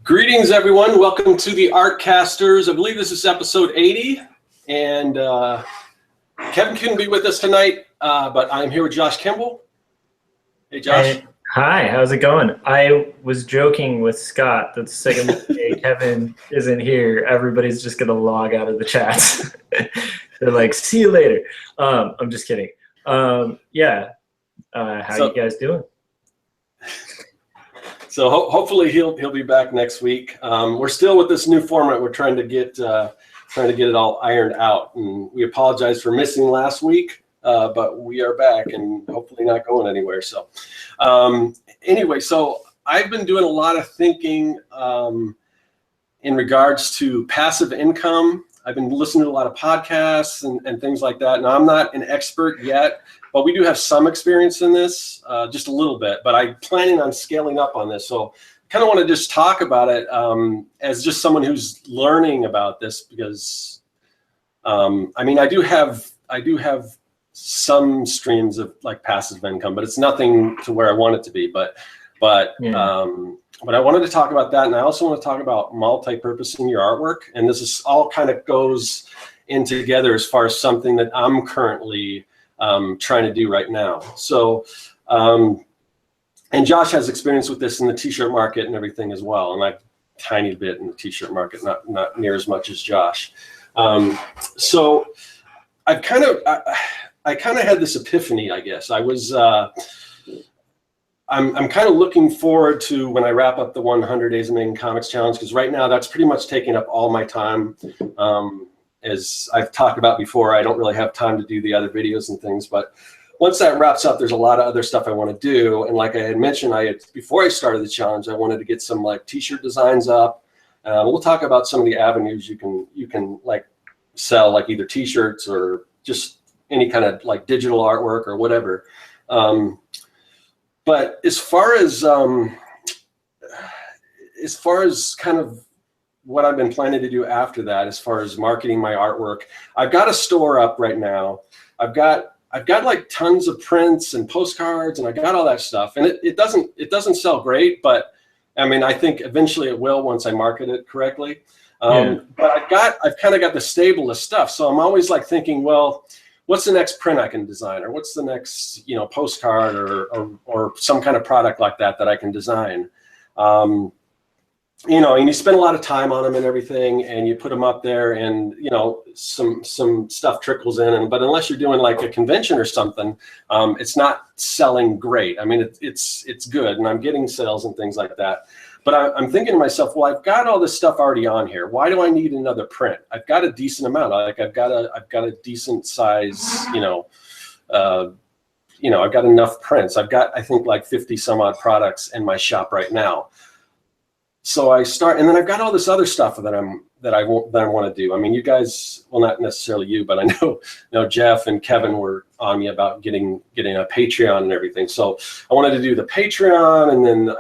Greetings, everyone. Welcome to the Artcasters. I believe this is episode 80, and Kevin couldn't be with us tonight, but I'm here with Josh Kemble. Hey, Josh. Hey, hi, how's it going? I was joking with Scott that the second day Kevin isn't here, everybody's just going to log out of the chats. They're like, see you later. I'm just kidding. How you guys doing? So hopefully he'll be back next week. We're still with this new format. We're trying to get it all ironed out, and we apologize for missing last week, but we are back and hopefully not going anywhere. So anyway, so I've been doing a lot of thinking in regards to passive income. I've been listening to a lot of podcasts and things like that. Now, I'm not an expert yet, but we do have some experience in this, just a little bit. But I'm planning on scaling up on this. So kind of want to just talk about it as just someone who's learning about this, because I do have some streams of like passive income, but it's nothing to where I want it to be. But I wanted to talk about that, and I also want to talk about multi-purposing your artwork. And this is all kind of goes in together as far as something that I'm currently trying to do right now. So, and Josh has experience with this in the t-shirt market and everything as well. And a tiny bit in the t-shirt market, not near as much as Josh. So I kind of had this epiphany, I guess. I'm kind of looking forward to when I wrap up the 100 Days of Making Comics Challenge, because right now that's pretty much taking up all my time. As I've talked about before, I don't really have time to do the other videos and things, but once that wraps up, there's a lot of other stuff I want to do. And like I had mentioned, before I started the challenge, I wanted to get some like t-shirt designs up. We'll talk about some of the avenues you can like sell, like either t-shirts or just any kind of like digital artwork or whatever. But as far as kind of what I've been planning to do after that, as far as marketing my artwork, I've got a store up right now. I've got like tons of prints and postcards, and I got all that stuff. And it doesn't sell great, but I mean, I think eventually it will once I market it correctly. But I've kind of got the stable of stuff. So I'm always like thinking, well, what's the next print I can design, or what's the next, postcard or some kind of product like that I can design. And you spend a lot of time on them and everything, and you put them up there, and some stuff trickles in, but unless you're doing like a convention or something, it's not selling great. I mean, it's good, and I'm getting sales and things like that. But I'm thinking to myself, well, I've got all this stuff already on here. Why do I need another print? I've got a decent amount. Like I've got a decent size, I've got enough prints. I've got, I think, like 50 some odd products in my shop right now. So I start, and then I've got all this other stuff that I want to do. I mean, you guys, well, not necessarily you, but I know Jeff and Kevin were on me about getting a Patreon and everything. So I wanted to do the Patreon, and then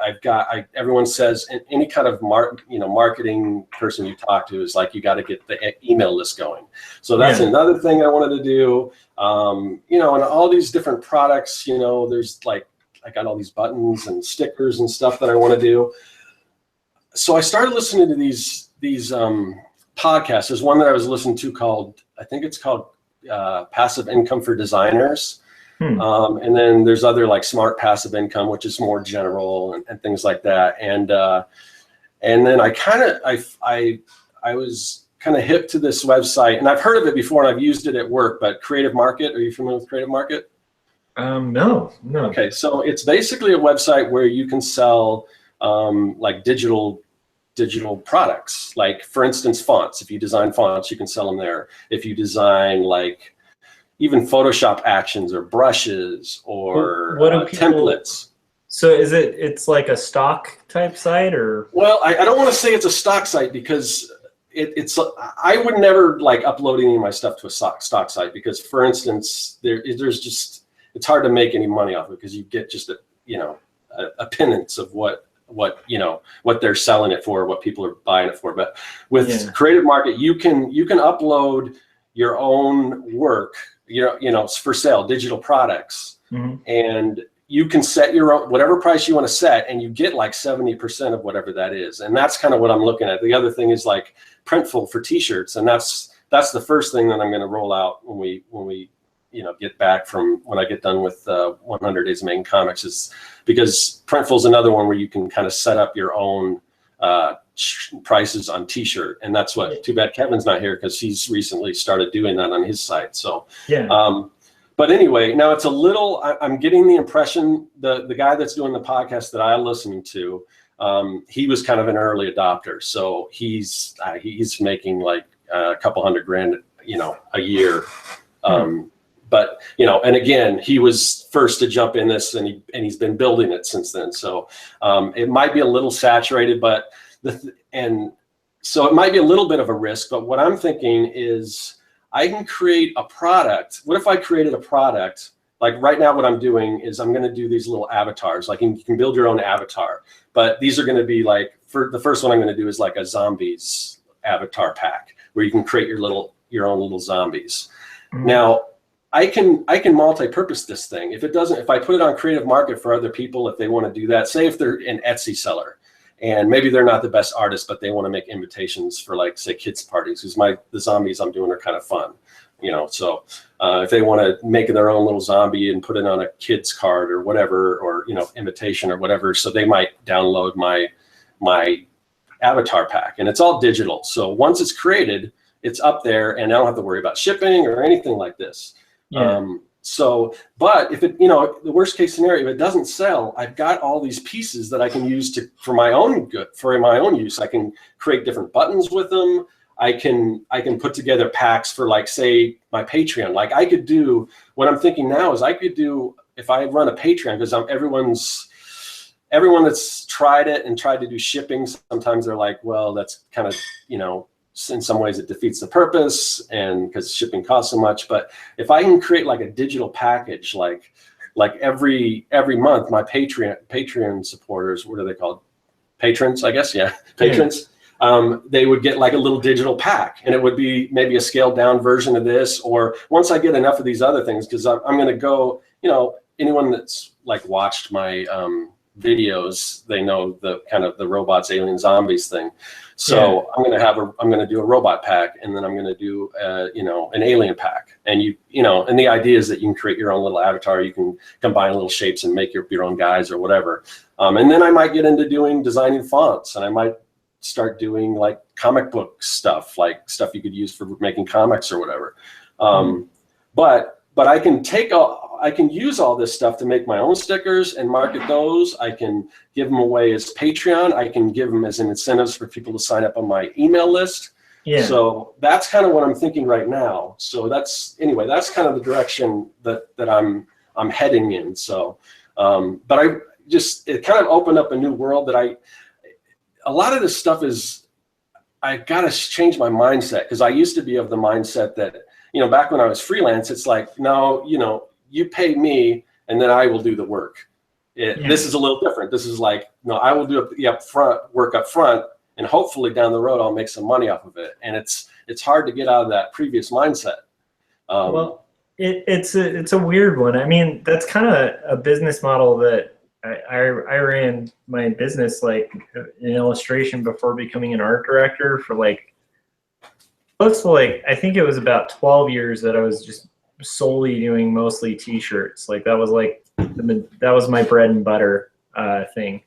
everyone says any kind of marketing person you talk to is like, you got to get the email list going. So that's another thing I wanted to do. And all these different products, there's like, I got all these buttons and stickers and stuff that I want to do. So I started listening to these podcasts. There's one that I was listening to called Passive Income for Designers. And then there's other like Smart Passive Income, which is more general and things like that. And then I was kind of hip to this website, and I've heard of it before, and I've used it at work, but Creative Market, are you familiar with Creative Market? No. Okay, so it's basically a website where you can sell like digital products, like for instance fonts. If you design fonts, you can sell them there. If you design like even Photoshop actions or brushes or templates. So it's like a stock type site, or? Well, I don't want to say it's a stock site, because I would never like upload any of my stuff to a stock site, because for instance it's hard to make any money off it, because you get just a pittance of what they're selling it for, what people are buying it for. But with Creative Market, you can upload your own work, for sale, digital products, and you can set your own, whatever price you want to set, and you get like 70% of whatever that is. And that's kind of what I'm looking at. The other thing is like Printful for t-shirts. And that's the first thing that I'm going to roll out when we get back from when I get done with 100 Days of Making Comics, is because Printful is another one where you can kind of set up your own prices on t-shirt. And that's what, too bad Kevin's not here, because he's recently started doing that on his site. So, yeah. But anyway, now it's a little, I'm getting the impression the guy that's doing the podcast that I'm listening to, he was kind of an early adopter. So he's making like a couple $100,000, a year. But, and again, he was first to jump in this, and he's been building it since then. So it might be a little saturated, but so it might be a little bit of a risk. But what I'm thinking is, I can create a product. What if I created a product? Like right now, what I'm doing is I'm going to do these little avatars. Like you can build your own avatar, but these are going to be like, for the first one I'm going to do is like a zombies avatar pack, where you can create your own little zombies. Mm-hmm. Now I can multi-purpose this thing. If I put it on Creative Market for other people, if they want to do that, say if they're an Etsy seller, and maybe they're not the best artist, but they want to make invitations for, like, say, kids parties, because the zombies I'm doing are kind of fun, So if they want to make their own little zombie and put it on a kid's card or whatever, or invitation or whatever, so they might download my avatar pack, and it's all digital. So once it's created, it's up there, and I don't have to worry about shipping or anything like this. Yeah. But if it, the worst case scenario, if it doesn't sell, I've got all these pieces that I can use for my own use. I can create different buttons with them. I can put together packs for, like, say, my Patreon. Like, I could do, what I'm thinking now is I could do, if I run a Patreon, because everyone that's tried it and tried to do shipping, sometimes they're like, well, that's kind of, in some ways it defeats the purpose, and because shipping costs so much. But if I can create like a digital package, like every month, my Patreon supporters, what are they called? Patrons, I guess. Yeah. Patrons. They would get like a little digital pack, and it would be maybe a scaled down version of this. Or once I get enough of these other things, because I'm going to go, anyone that's like watched my videos, they know the kind of the robots, alien, zombies thing. So yeah. I'm going to do a robot pack, and then I'm going to do an alien pack. And and the idea is that you can create your own little avatar. You can combine little shapes and make your own guys or whatever. And then I might get into designing fonts, and I might start doing like comic book stuff, like stuff you could use for making comics or whatever. But I can use all this stuff to make my own stickers and market those. I can give them away as Patreon. I can give them as an incentives for people to sign up on my email list. Yeah. So that's kind of what I'm thinking right now. So that's kind of the direction that I'm heading in. So, but it kind of opened up a new world that a lot of this stuff is, I've got to change my mindset, because I used to be of the mindset that, back when I was freelance, it's like, no, you pay me and then I will do the work. This is a little different. This is like, no, I will do the work up front, and hopefully down the road I'll make some money off of it. And it's hard to get out of that previous mindset. Well, it's a weird one. I mean, that's kind of a business model that I ran my business like in illustration before becoming an art director for close to I think it was about 12 years that I was just solely doing mostly t-shirts. Like that was my bread and butter thing.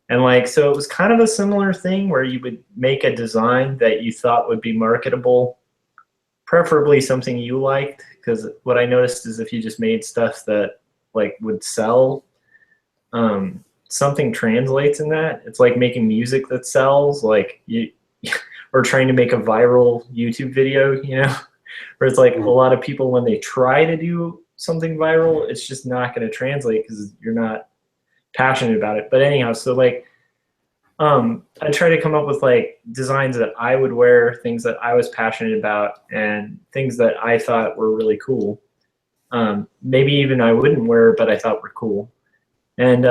And so it was kind of a similar thing where you would make a design that you thought would be marketable, preferably something you liked, because what I noticed is if you just made stuff that would sell, something translates in that. It's like making music that sells, or trying to make a viral YouTube video, where it's a lot of people, when they try to do something viral, it's just not going to translate because you're not passionate about it. But anyhow, so I try to come up with designs that I would wear, things that I was passionate about, and things that I thought were really cool. Maybe even I wouldn't wear, but I thought were cool. And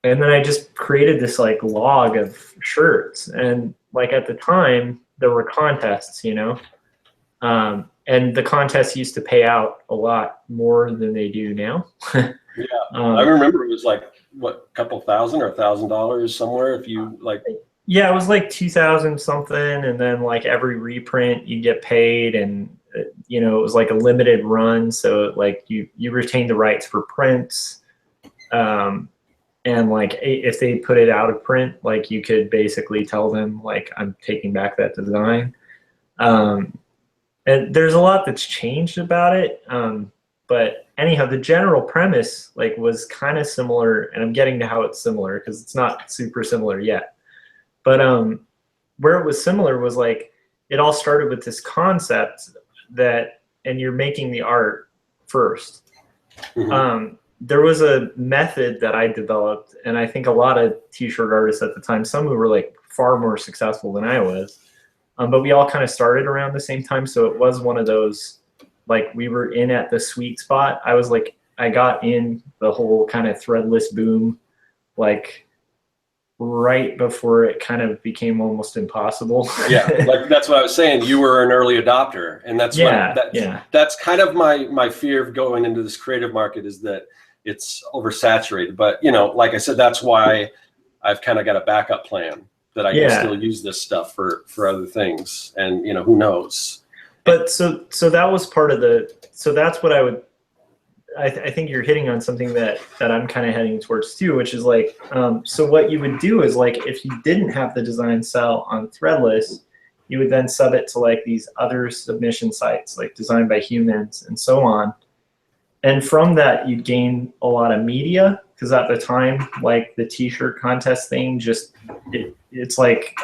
then I just created this log of shirts, and at the time there were contests, and and the contests used to pay out a lot more than they do now. Yeah, I remember it was like what, a couple thousand or $1,000 somewhere if you like. Yeah, it was like 2,000 something, and then like every reprint you get paid, and you know, it was like a limited run, so like you retain the rights for prints, and like if they put it out of print, like you could basically tell them like, I'm taking back that design. And there's a lot that's changed about it. But anyhow, the general premise like was kind of similar, and I'm getting to how it's similar because it's not super similar yet. But where it was similar was like it all started with this concept that, and you're making the art first. Mm-hmm. There was a method that I developed, and I think a lot of t-shirt artists at the time, some who were like far more successful than I was, but we all kind of started around the same time. So it was one of those, like we were in at the sweet spot. I was like, I got in the whole kind of threadless boom, like right before it kind of became almost impossible. Yeah, like that's what I was saying. You were an early adopter, and that's that's kind of my fear of going into this creative market, is that it's oversaturated. But you know, like I said, that's why I've kind of got a backup plan that I can still use this stuff for other things, and you know, who knows. But so that was part of the. So that's what I would. I think you're hitting on something that I'm kind of heading towards too, which is like, so what you would do is like, if you didn't have the design sell on Threadless, you would then sub it to like these other submission sites, like Designed by Humans and so on. And from that, you'd gain a lot of media, because at the time, like the t-shirt contest thing, just, it's like,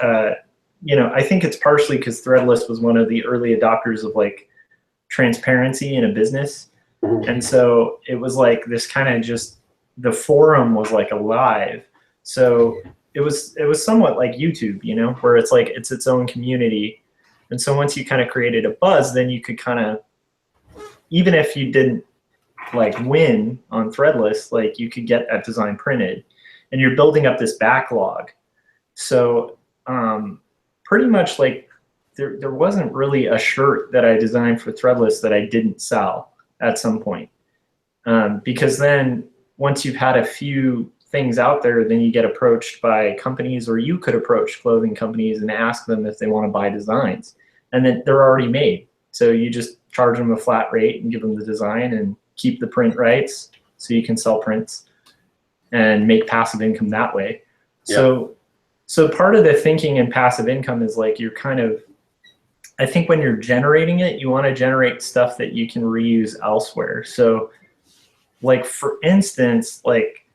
you know, I think it's partially because Threadless was one of the early adopters of like transparency in a business. And so it was like this kind of just, the forum was like alive. So it was somewhat like YouTube, you know, where it's like, it's its own community. And so once you kind of created a buzz, then you could kind of, even if you didn't like win on Threadless, like you could get that design printed, and you're building up this backlog. So pretty much like there wasn't really a shirt that I designed for Threadless that I didn't sell at some point, because then once you've had a few things out there, then you get approached by companies, or you could approach clothing companies and ask them if they want to buy designs, and then they're already made. So you just charge them a flat rate and give them the design and keep the print rights, so you can sell prints and make passive income that way. Yep. So part of the thinking in passive income is like, you're kind of, I think when you're generating it, you want to generate stuff that you can reuse elsewhere. So like, for instance, like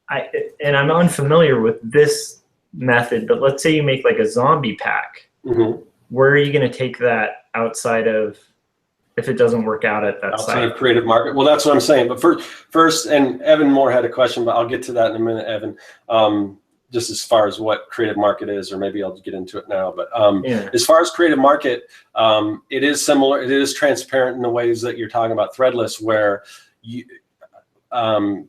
I'm unfamiliar with this method, but let's say you make like a zombie pack. Mm-hmm. Where are you going to take that outside of, if it doesn't work out at that outside site? Of creative market? Well, that's what I'm saying. But first, and Evan Moore had a question, but I'll get to that in a minute, Evan. Just as far as what creative market is, or maybe I'll get into it now. But as far as creative market, it is similar. It is transparent in the ways that you're talking about Threadless, where now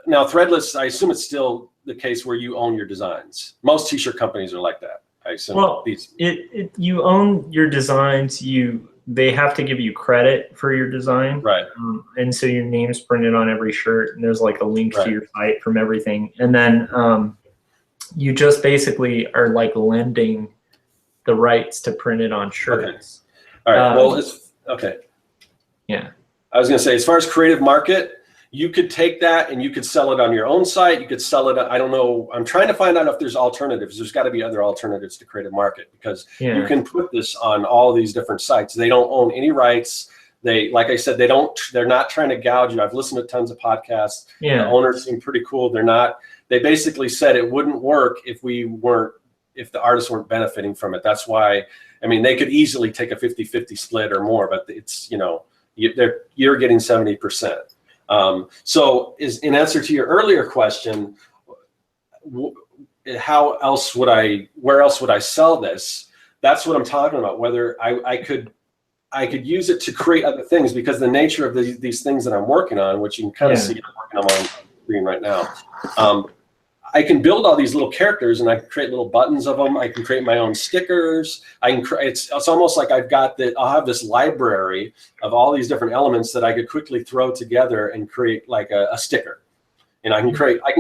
Threadless, I assume it's still the case where you own your designs. Most t-shirt companies are like that, I assume. Well, you own your designs. They have to give you credit for your design, right? And so your name's printed on every shirt, and there's like a link to your site from everything. And then you just basically are like lending the rights to print it on shirts. Okay. All right. Well, it's okay. Yeah. I was going to say, as far as creative market, you could take that and you could sell it on your own site. You could sell it. I don't know. I'm trying to find out if there's alternatives. There's got to be other alternatives to creative market, because you can put this on all these different sites. They don't own any rights. They, like I said, they're not trying to gouge you. I've listened to tons of podcasts. Yeah. The owners seem pretty cool. They basically said it wouldn't work if the artists weren't benefiting from it. That's why, I mean, they could easily take a 50-50 split or more, but it's, you know, you're getting 70%. So in answer to your earlier question, where else would I sell this? That's what I'm talking about. Whether I could use it to create other things, because the nature of these things that I'm working on, which you can kind of see, I'm working on screen right now. I can build all these little characters, and I can create little buttons of them. I can create my own stickers. It's almost like I'll have this library of all these different elements that I could quickly throw together and create like a sticker. And I can create I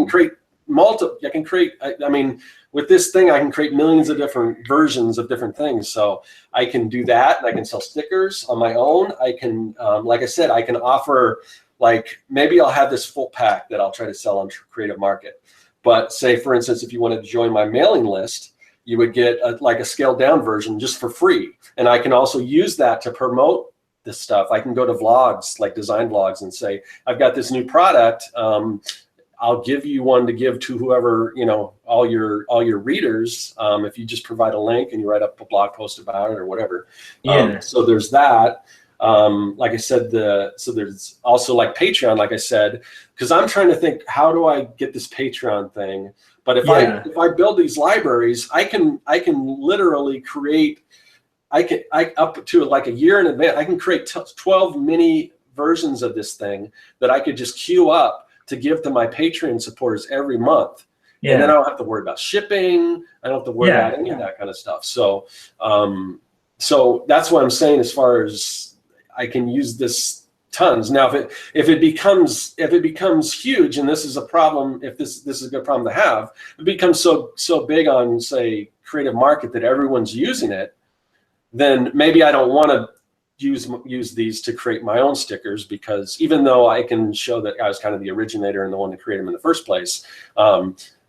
mean, with this thing, I can create millions of different versions of different things. So I can do that, and I can sell stickers on my own. I can, like I said, I can offer, like, maybe I'll have this full pack that I'll try to sell on Creative Market. But say, for instance, if you wanted to join my mailing list, you would get like a scaled down version just for free. And I can also use that to promote this stuff. I can go to vlogs, like design vlogs, and say, I've got this new product. I'll give you one to give to whoever, all your readers, if you just provide a link and you write up a blog post about it or whatever. Yeah. So there's that. Like I said, so there's also like Patreon, like I said, because I'm trying to think, how do I get this Patreon thing? But if I build these libraries, I can literally create, up to like a year in advance, I can create 12 mini versions of this thing that I could just queue up to give to my Patreon supporters every month. Yeah. And then I don't have to worry about shipping. I don't have to worry about any of that kind of stuff. So, so that's what I'm saying, as far as I can use this tons. Now, if it becomes huge, and this is a problem, if this is a good problem to have, it becomes so big on, say, Creative Market that everyone's using it, then maybe I don't want to use these to create my own stickers, because even though I can show that I was kind of the originator and the one to create them in the first place,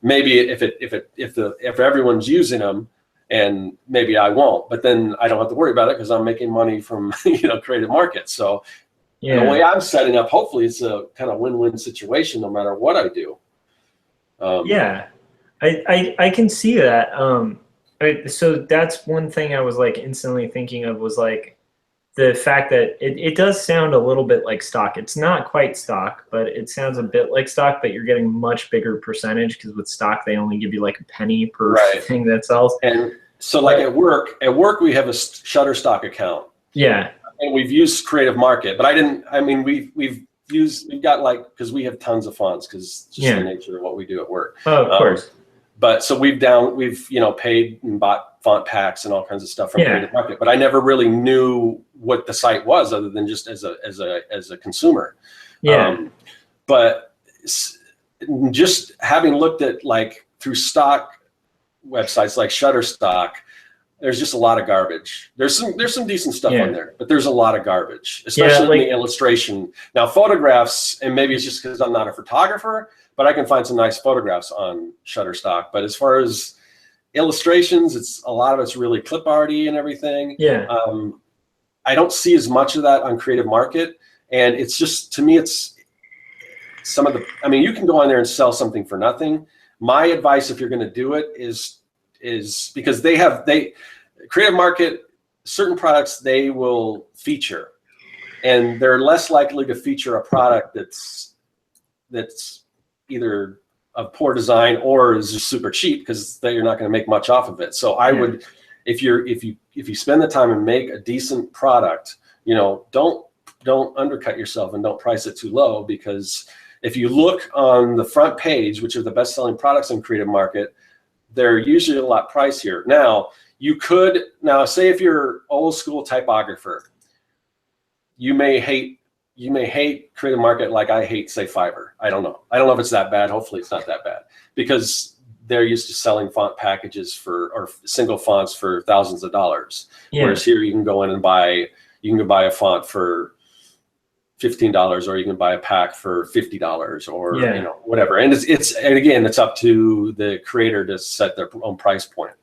maybe if everyone's using them, and maybe I won't, but then I don't have to worry about it because I'm making money from Creative Market. So the way I'm setting up, hopefully it's a kind of win-win situation no matter what I do. I can see that. So that's one thing I was like instantly thinking of, was like the fact that it does sound a little bit like stock. It's not quite stock, but it sounds a bit like stock, but you're getting much bigger percentage, because with stock, they only give you like a penny per thing that sells. And so like at work we have a Shutterstock account. Yeah. And we've used Creative Market, but we've got, like, because we have tons of fonts, because it's just the nature of what we do at work. Oh, of course. But so we've paid and bought font packs and all kinds of stuff from Creative Market, but I never really knew what the site was, other than just as a consumer. But just having looked at, like, through stock websites like Shutterstock, there's just a lot of garbage. There's some decent stuff on there, but there's a lot of garbage, especially in the illustration. Now, photographs, and maybe it's just because I'm not a photographer, but I can find some nice photographs on Shutterstock. But as far as illustrations, a lot of it's really clip arty and everything. Yeah. I don't see as much of that on Creative Market, and it's just, to me, it's some of the. I mean, you can go on there and sell something for nothing. My advice, if you're going to do it, is because Creative Market, certain products they will feature, and they're less likely to feature a product that's either of poor design or is just super cheap, because you're not going to make much off of it. So I would, if you spend the time and make a decent product, don't undercut yourself and don't price it too low, because if you look on the front page, which are the best-selling products in Creative Market, they're usually a lot pricier. Now, say if you're old school typographer, you may hate Creative Market like I hate, say, Fiverr. I don't know if it's that bad. Hopefully it's not that bad, because they're used to selling font packages or single fonts for thousands of dollars. Whereas here you can go in and buy a font for $15, or you can buy a pack for $50, or whatever. And it's up to the creator to set their own price point.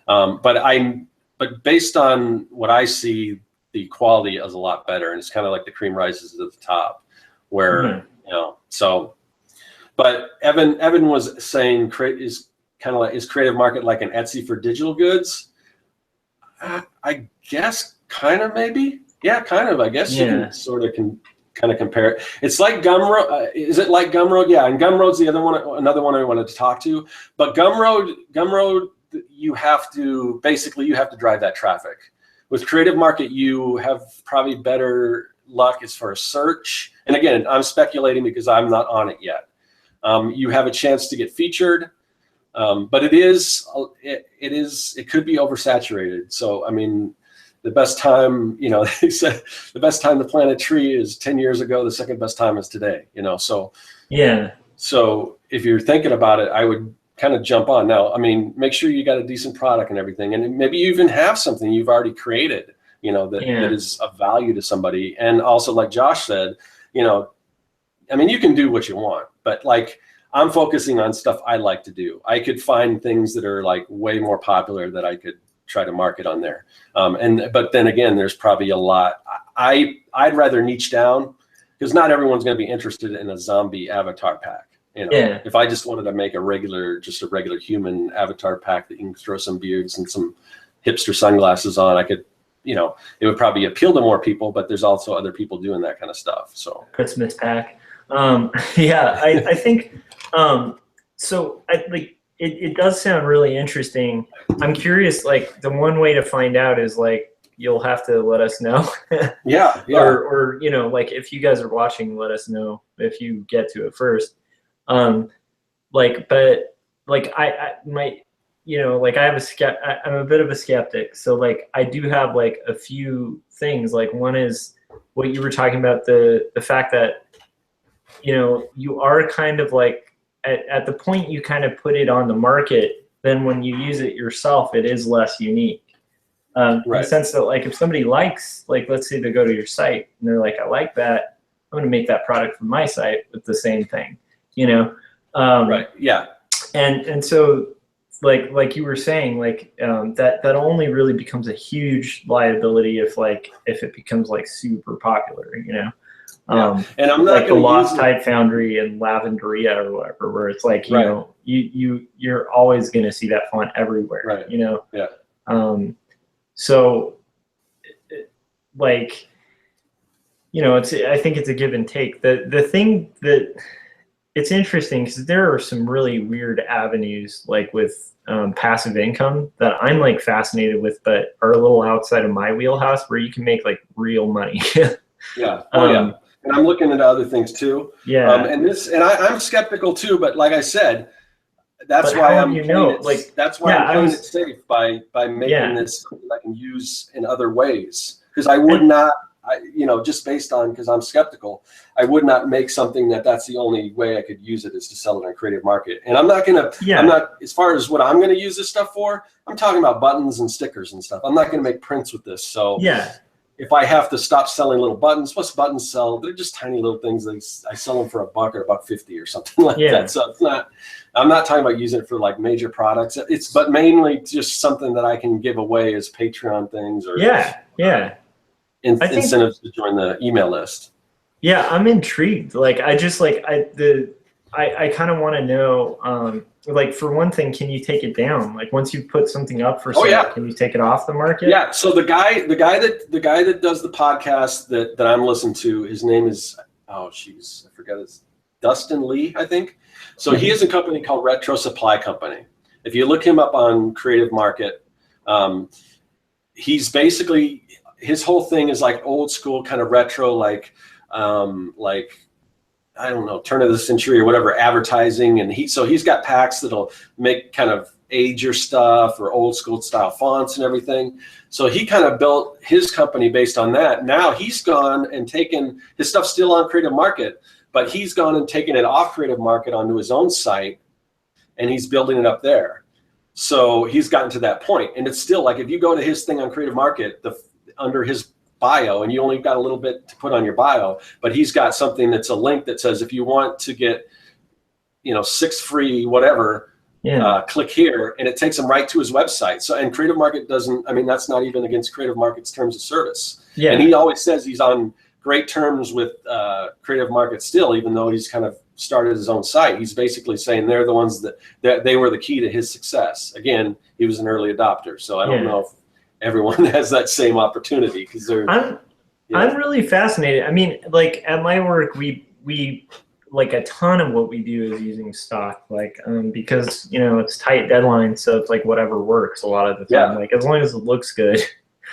But based on what I see, the quality is a lot better, and it's kind of like the cream rises to the top, where so. But Evan was saying, is Creative Market like an Etsy for digital goods? I guess kind of, maybe. Yeah, kind of. I guess you can sort of kind of compare it. It's like Gumroad. Is it like Gumroad? Yeah, and Gumroad's another one I wanted to talk to. But Gumroad, you have to drive that traffic. With Creative Market, you have probably better luck as far as search. And again, I'm speculating because I'm not on it yet. You have a chance to get featured. But it could be oversaturated. So, I mean, the best time, they said the best time to plant a tree is 10 years ago. The second best time is today, so. Yeah. So if you're thinking about it, I would kind of jump on. Now, I mean, make sure you got a decent product and everything. And maybe you even have something you've already created, that is of value to somebody. And also, like Josh said, I mean, you can do what you want, but like, I'm focusing on stuff I like to do. I could find things that are like way more popular that I could try to market on there. But then again, there's probably a lot. I'd rather niche down, because not everyone's going to be interested in a zombie avatar pack. If I just wanted to make a regular human avatar pack that you can throw some beards and some hipster sunglasses on, I could, it would probably appeal to more people, but there's also other people doing that kind of stuff. So Christmas pack. I think, so it does sound really interesting. I'm curious, like the one way to find out is like, you'll have to let us know. Yeah. Or like if you guys are watching, let us know if you get to it first. I'm a bit of a skeptic. So like, I do have like a few things. Like one is what you were talking about, the fact that, you are kind of like at the point you kind of put it on the market, then when you use it yourself, it is less unique. In the sense that like if somebody likes, like let's say they go to your site and they're like, I like that, I'm going to make that product for my site with the same thing, Right. Yeah. And so like you were saying, like that only really becomes a huge liability if it becomes like super popular, And I'm not like the Lost Tide Foundry and Lavenderia or whatever, where it's like, you're always going to see that font everywhere, right. Yeah. So like, I think it's a give and take. The thing that it's interesting because there are some really weird avenues like with passive income that I'm like fascinated with, but are a little outside of my wheelhouse where you can make like real money. Yeah. Yeah. And I'm looking into other things too. Yeah. I'm skeptical too, but like I said, that's why I'm playing it safe by making this something I can use in other ways. Because I would not, just based on, because I'm skeptical, I would not make something that's the only way I could use it is to sell it on Creative Market. And I'm not going to, I'm not, as far as what I'm going to use this stuff for, I'm talking about buttons and stickers and stuff. I'm not going to make prints with this. So if I have to stop selling little buttons, what's buttons sell? They're just tiny little things. I sell them for $1 or $1.50 or something like that. So it's not, I'm not talking about using it for like major products. But mainly just something that I can give away as Patreon things or incentives to join the email list. Yeah, I'm intrigued. Like, I just like, I kind of want to know, like for one thing, can you take it down? Like once you put something up for sale, can you take it off the market? Yeah. So the guy that does the podcast that I'm listening to, his name is, I forget, it's Dustin Lee, I think. So he has a company called Retro Supply Company. If you look him up on Creative Market, he's basically, his whole thing is like old school kind of retro, like I don't know, turn of the century or whatever advertising. And he's got packs that'll make kind of age your stuff or old school style fonts and everything. So he kind of built his company based on that. Now he's gone and taken his stuff still on Creative Market, but he's gone and taken it off Creative Market onto his own site and he's building it up there. So he's gotten to that point. And it's still like, if you go to his thing on Creative Market, under his bio, and you only got a little bit to put on your bio, but he's got something that's a link that says, if you want to get, 6 free, whatever, click here, and it takes them right to his website. So, and Creative Market doesn't, that's not even against Creative Market's terms of service. Yeah. And he always says he's on great terms with Creative Market still, even though he's kind of started his own site. He's basically saying they're the ones that they were the key to his success. Again, he was an early adopter. So I don't know if everyone has that same opportunity because they're. I'm really fascinated. Like at my work, we like a ton of what we do is using stock, like because it's tight deadlines, so it's like whatever works a lot of the time. Like as long as it looks good.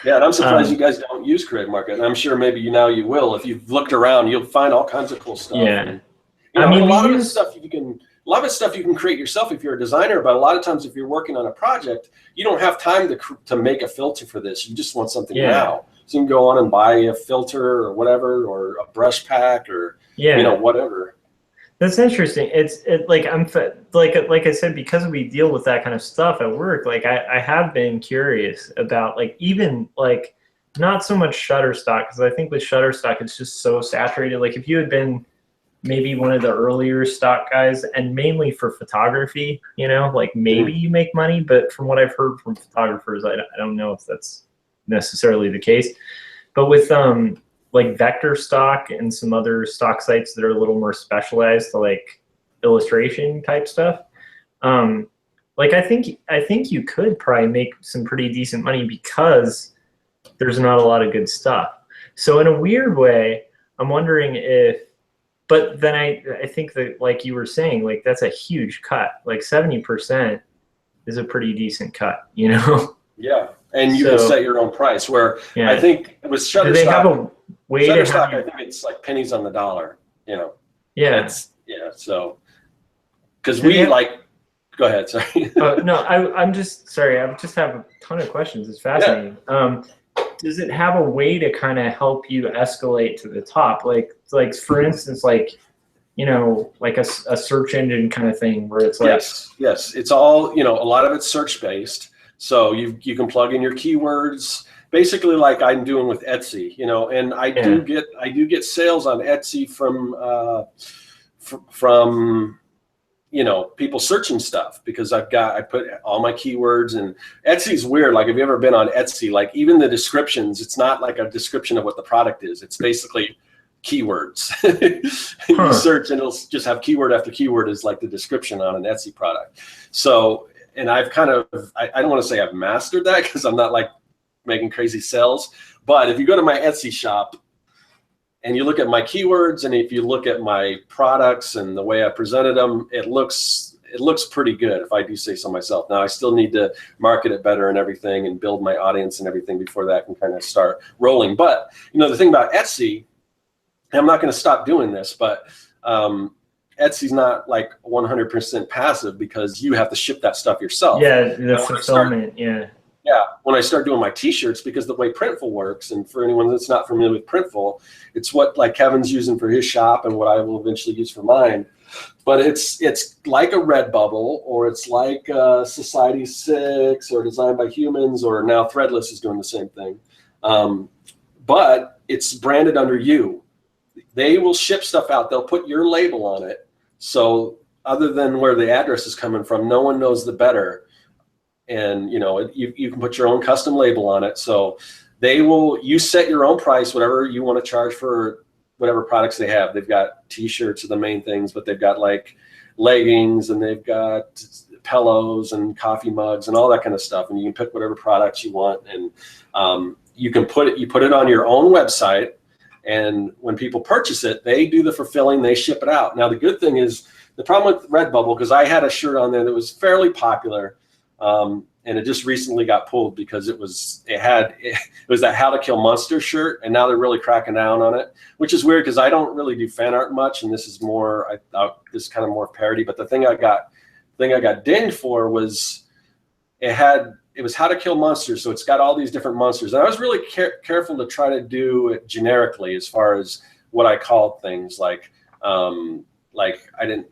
Yeah, and I'm surprised you guys don't use Creative Market. And I'm sure maybe you will. If you've looked around, you'll find all kinds of cool stuff. Yeah, And, a lot of the stuff you can a lot of it's stuff you can create yourself if you're a designer, but a lot of times if you're working on a project, you don't have time to make a filter for this. You just want something now. So you can go on and buy a filter or whatever, or a brush pack, or whatever. That's interesting. Like I said, because we deal with that kind of stuff at work, like I have been curious about like even like not so much Shutterstock, because I think with Shutterstock it's just so saturated. Like if you had been maybe one of the earlier stock guys, and mainly for photography, like maybe you make money, but from what I've heard from photographers, I don't know if that's necessarily the case. But with like vector stock and some other stock sites that are a little more specialized to like illustration type stuff, like I think you could probably make some pretty decent money because there's not a lot of good stuff. So in a weird way, I'm wondering if, but then I think that, like you were saying, like that's a huge cut. Like 70% is a pretty decent cut, Yeah, and you can set your own price. Where I think with Shutterstock, do they have a way to have I think it's like pennies on the dollar. Yeah. So because we like. Go ahead. Sorry. No, I'm just sorry. I just have a ton of questions. It's fascinating. Yeah. Does it have a way to kind of help you escalate to the top? Like for instance, like like a search engine kind of thing where it's like yes, it's all a lot of it's search based. So you can plug in your keywords, basically like I'm doing with Etsy, and I do get sales on Etsy from people searching stuff, because I put all my keywords, and Etsy's weird. Like, have you ever been on Etsy? Like, even the descriptions, it's not like a description of what the product is. It's basically keywords. You search and it'll just have keyword after keyword is like the description on an Etsy product. So, and I've kind of, I don't want to say I've mastered that, because I'm not like making crazy sales, but if you go to my Etsy shop and you look at my keywords, and if you look at my products and the way I presented them, it looks pretty good, if I do say so myself. Now, I still need to market it better and everything, and build my audience and everything before that can kind of start rolling. But the thing about Etsy, and I'm not going to stop doing this, but Etsy's not like 100% passive, because you have to ship that stuff yourself. Yeah, the fulfillment. Yeah, when I start doing my T-shirts, because the way Printful works, and for anyone that's not familiar with Printful, it's what like Kevin's using for his shop and what I will eventually use for mine. But it's like a Redbubble, or it's like Society 6, or Designed by Humans, or now Threadless is doing the same thing. But it's branded under you. They will ship stuff out. They'll put your label on it. So other than where the address is coming from, no one knows the better. And you can put your own custom label on it. So you set your own price, whatever you want to charge for whatever products they have. They've got T-shirts are the main things, but they've got like leggings, and they've got pillows and coffee mugs and all that kind of stuff. And you can pick whatever products you want, and you put it on your own website. And when people purchase it, they do the fulfilling, they ship it out. Now, the good thing is, the problem with Redbubble, because I had a shirt on there that was fairly popular, and it just recently got pulled because it was that How to Kill Monsters shirt, and now they're really cracking down on it, which is weird because I don't really do fan art much, and this is more this is kind of more parody. But the thing I got dinged for was it was How to Kill Monsters, so it's got all these different monsters, and I was really careful to try to do it generically as far as what I called things like I didn't.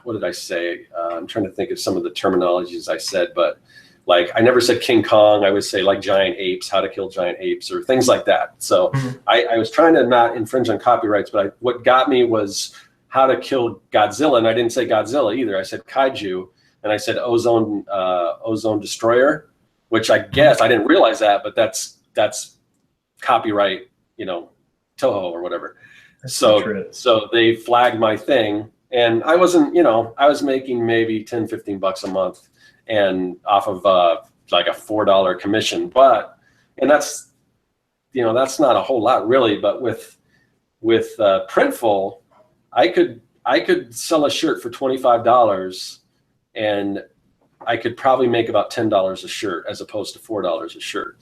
What did I say? I'm trying to think of some of the terminologies I said, but like I never said King Kong. I would say like giant apes, how to kill giant apes, or things like that. So I was trying to not infringe on copyrights, but what got me was how to kill Godzilla, and I didn't say Godzilla either. I said kaiju, and I said ozone destroyer, which I guess I didn't realize that, but that's copyright, Toho or whatever. So they flagged my thing. And I wasn't, I was making maybe 10, 15 bucks a month, and off of like a $4 commission. And that's not a whole lot really. But with Printful, I could sell a shirt for $25, and I could probably make about $10 a shirt as opposed to $4 a shirt.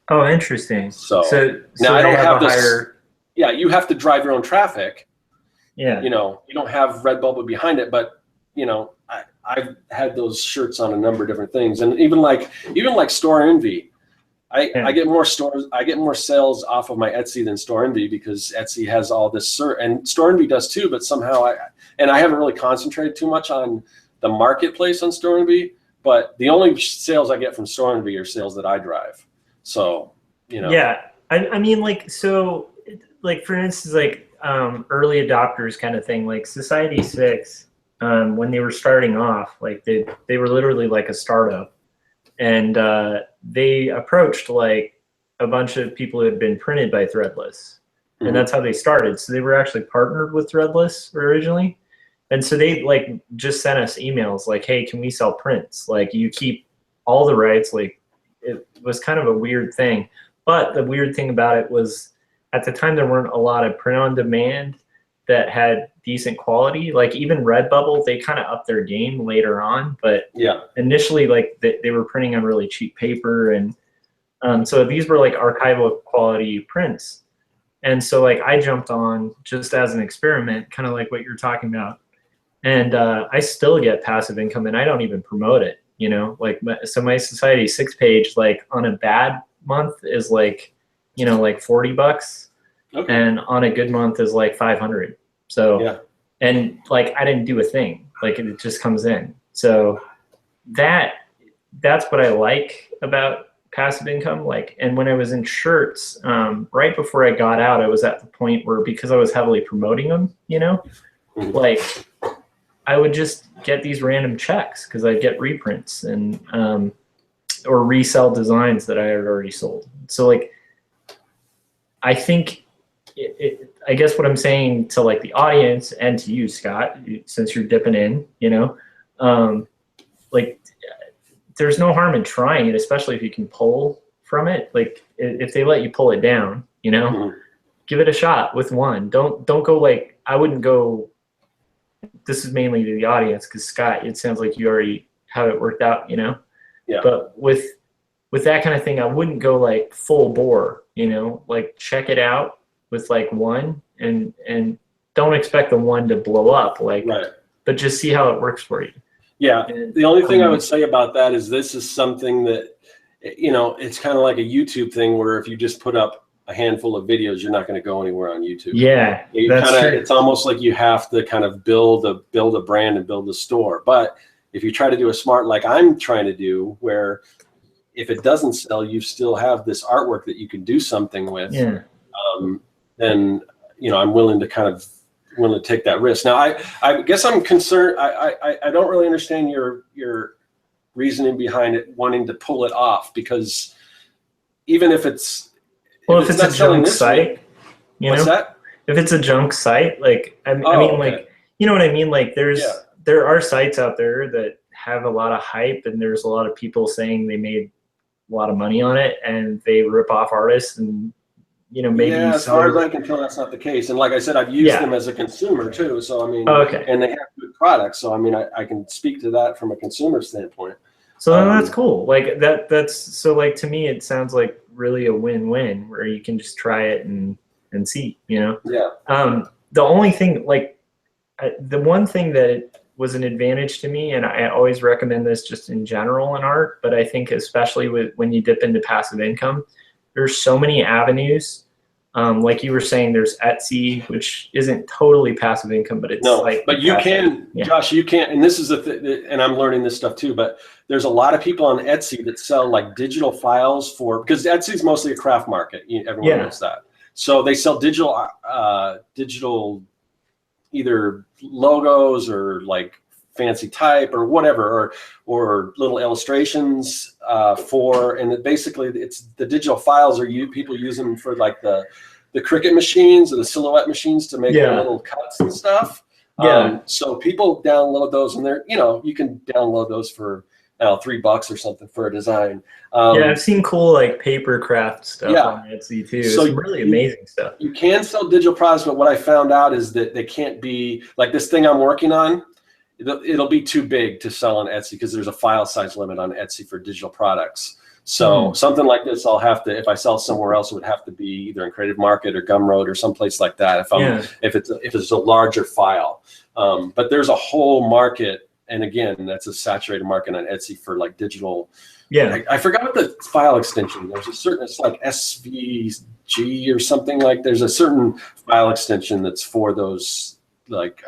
Oh, interesting. So now I don't have this. Higher... Yeah, you have to drive your own traffic. Yeah. You don't have Redbubble behind it, but I've had those shirts on a number of different things, and even like Store Envy. I get more sales off of my Etsy than Store Envy because Etsy has all this and Store Envy does too, but somehow I haven't really concentrated too much on the marketplace on Store Envy, but the only sales I get from Store Envy are sales that I drive. So, Yeah. I mean, like, so like, for instance, like early adopters kind of thing, like Society 6, when they were starting off, like they were literally like a startup. And they approached like a bunch of people who had been printed by Threadless, and that's how they started. So they were actually partnered with Threadless originally, and so they like just sent us emails like, "Hey, can we sell prints? Like, you keep all the rights." Like, it was kind of a weird thing, but the weird thing about it was at the time there weren't a lot of print on demand that had decent quality. Like even Redbubble, they kind of upped their game later on, but initially like they were printing on really cheap paper, and so these were like archival quality prints. And so like I jumped on just as an experiment, kind of like what you're talking about, and I still get passive income, and I don't even promote it. Like so my Society 6 page, like on a bad month is like like $40. Okay. And on a good month is like 500. So, and like, I didn't do a thing, like it just comes in. So that's what I like about passive income. Like, and when I was in shirts, right before I got out, I was at the point where, because I was heavily promoting them, like I would just get these random checks because I'd get reprints and, or resell designs that I had already sold. So like, I think I guess what I'm saying to like the audience and to you, Scott, since you're dipping in, like there's no harm in trying it, especially if you can pull from it. Like if they let you pull it down, give it a shot with one. Don't go like, I wouldn't go, this is mainly to the audience because Scott, it sounds like you already have it worked out, Yeah. But with that kind of thing, I wouldn't go like full bore, like check it out with like one and don't expect the one to blow up, like, but just see how it works for you. Yeah. And the only thing I would say about that is this is something that, it's kind of like a YouTube thing where if you just put up a handful of videos, you're not going to go anywhere on YouTube. Yeah. It's almost like you have to kind of build a brand and build a store. But if you try to do a smart, like I'm trying to do, where if it doesn't sell, you still have this artwork that you can do something with. Yeah. Then I'm willing to take that risk. Now I guess I'm concerned. I don't really understand your reasoning behind it wanting to pull it off, because even if it's if it's a junk site, what's that? If it's a junk site, like I mean, like you know what I mean. Like there are sites out there that have a lot of hype, and there's a lot of people saying they made a lot of money on it, and they rip off artists and. Maybe as far as I can tell, that's not the case. And like I said, I've used them as a consumer too. So I mean, and they have good products. So I mean, I can speak to that from a consumer standpoint. So that's cool. Like that's so like to me, it sounds like really a win-win where you can just try it and see. Yeah. The only thing, like the one thing that was an advantage to me, and I always recommend this just in general in art, but I think especially when you dip into passive income, there's so many avenues. Like you were saying, there's Etsy, which isn't totally passive income, but it's but you can, Josh, you can, and this is and I'm learning this stuff too, but there's a lot of people on Etsy that sell like digital files because Etsy's mostly a craft market. Everyone knows that. So they sell digital either logos or like fancy type or whatever, or little illustrations and basically it's the digital files are people use them for like the Cricut machines or the Silhouette machines to make their little cuts and stuff. So people download those, and they're you can download those for $3 or something for a design. I've seen cool like paper craft stuff on Etsy too. So some really amazing stuff. You can sell digital products, but what I found out is that they can't be like this thing I'm working on. It'll be too big to sell on Etsy because there's a file size limit on Etsy for digital products. So something like this, I'll have to, if I sell somewhere else, it would have to be either in Creative Market or Gumroad or someplace like that. If it's a larger file, but there's a whole market And again, that's a saturated market on Etsy for like digital. Yeah. I forgot what the file extension. There's a certain, it's like SVG or something like. There's a certain file extension that's for those like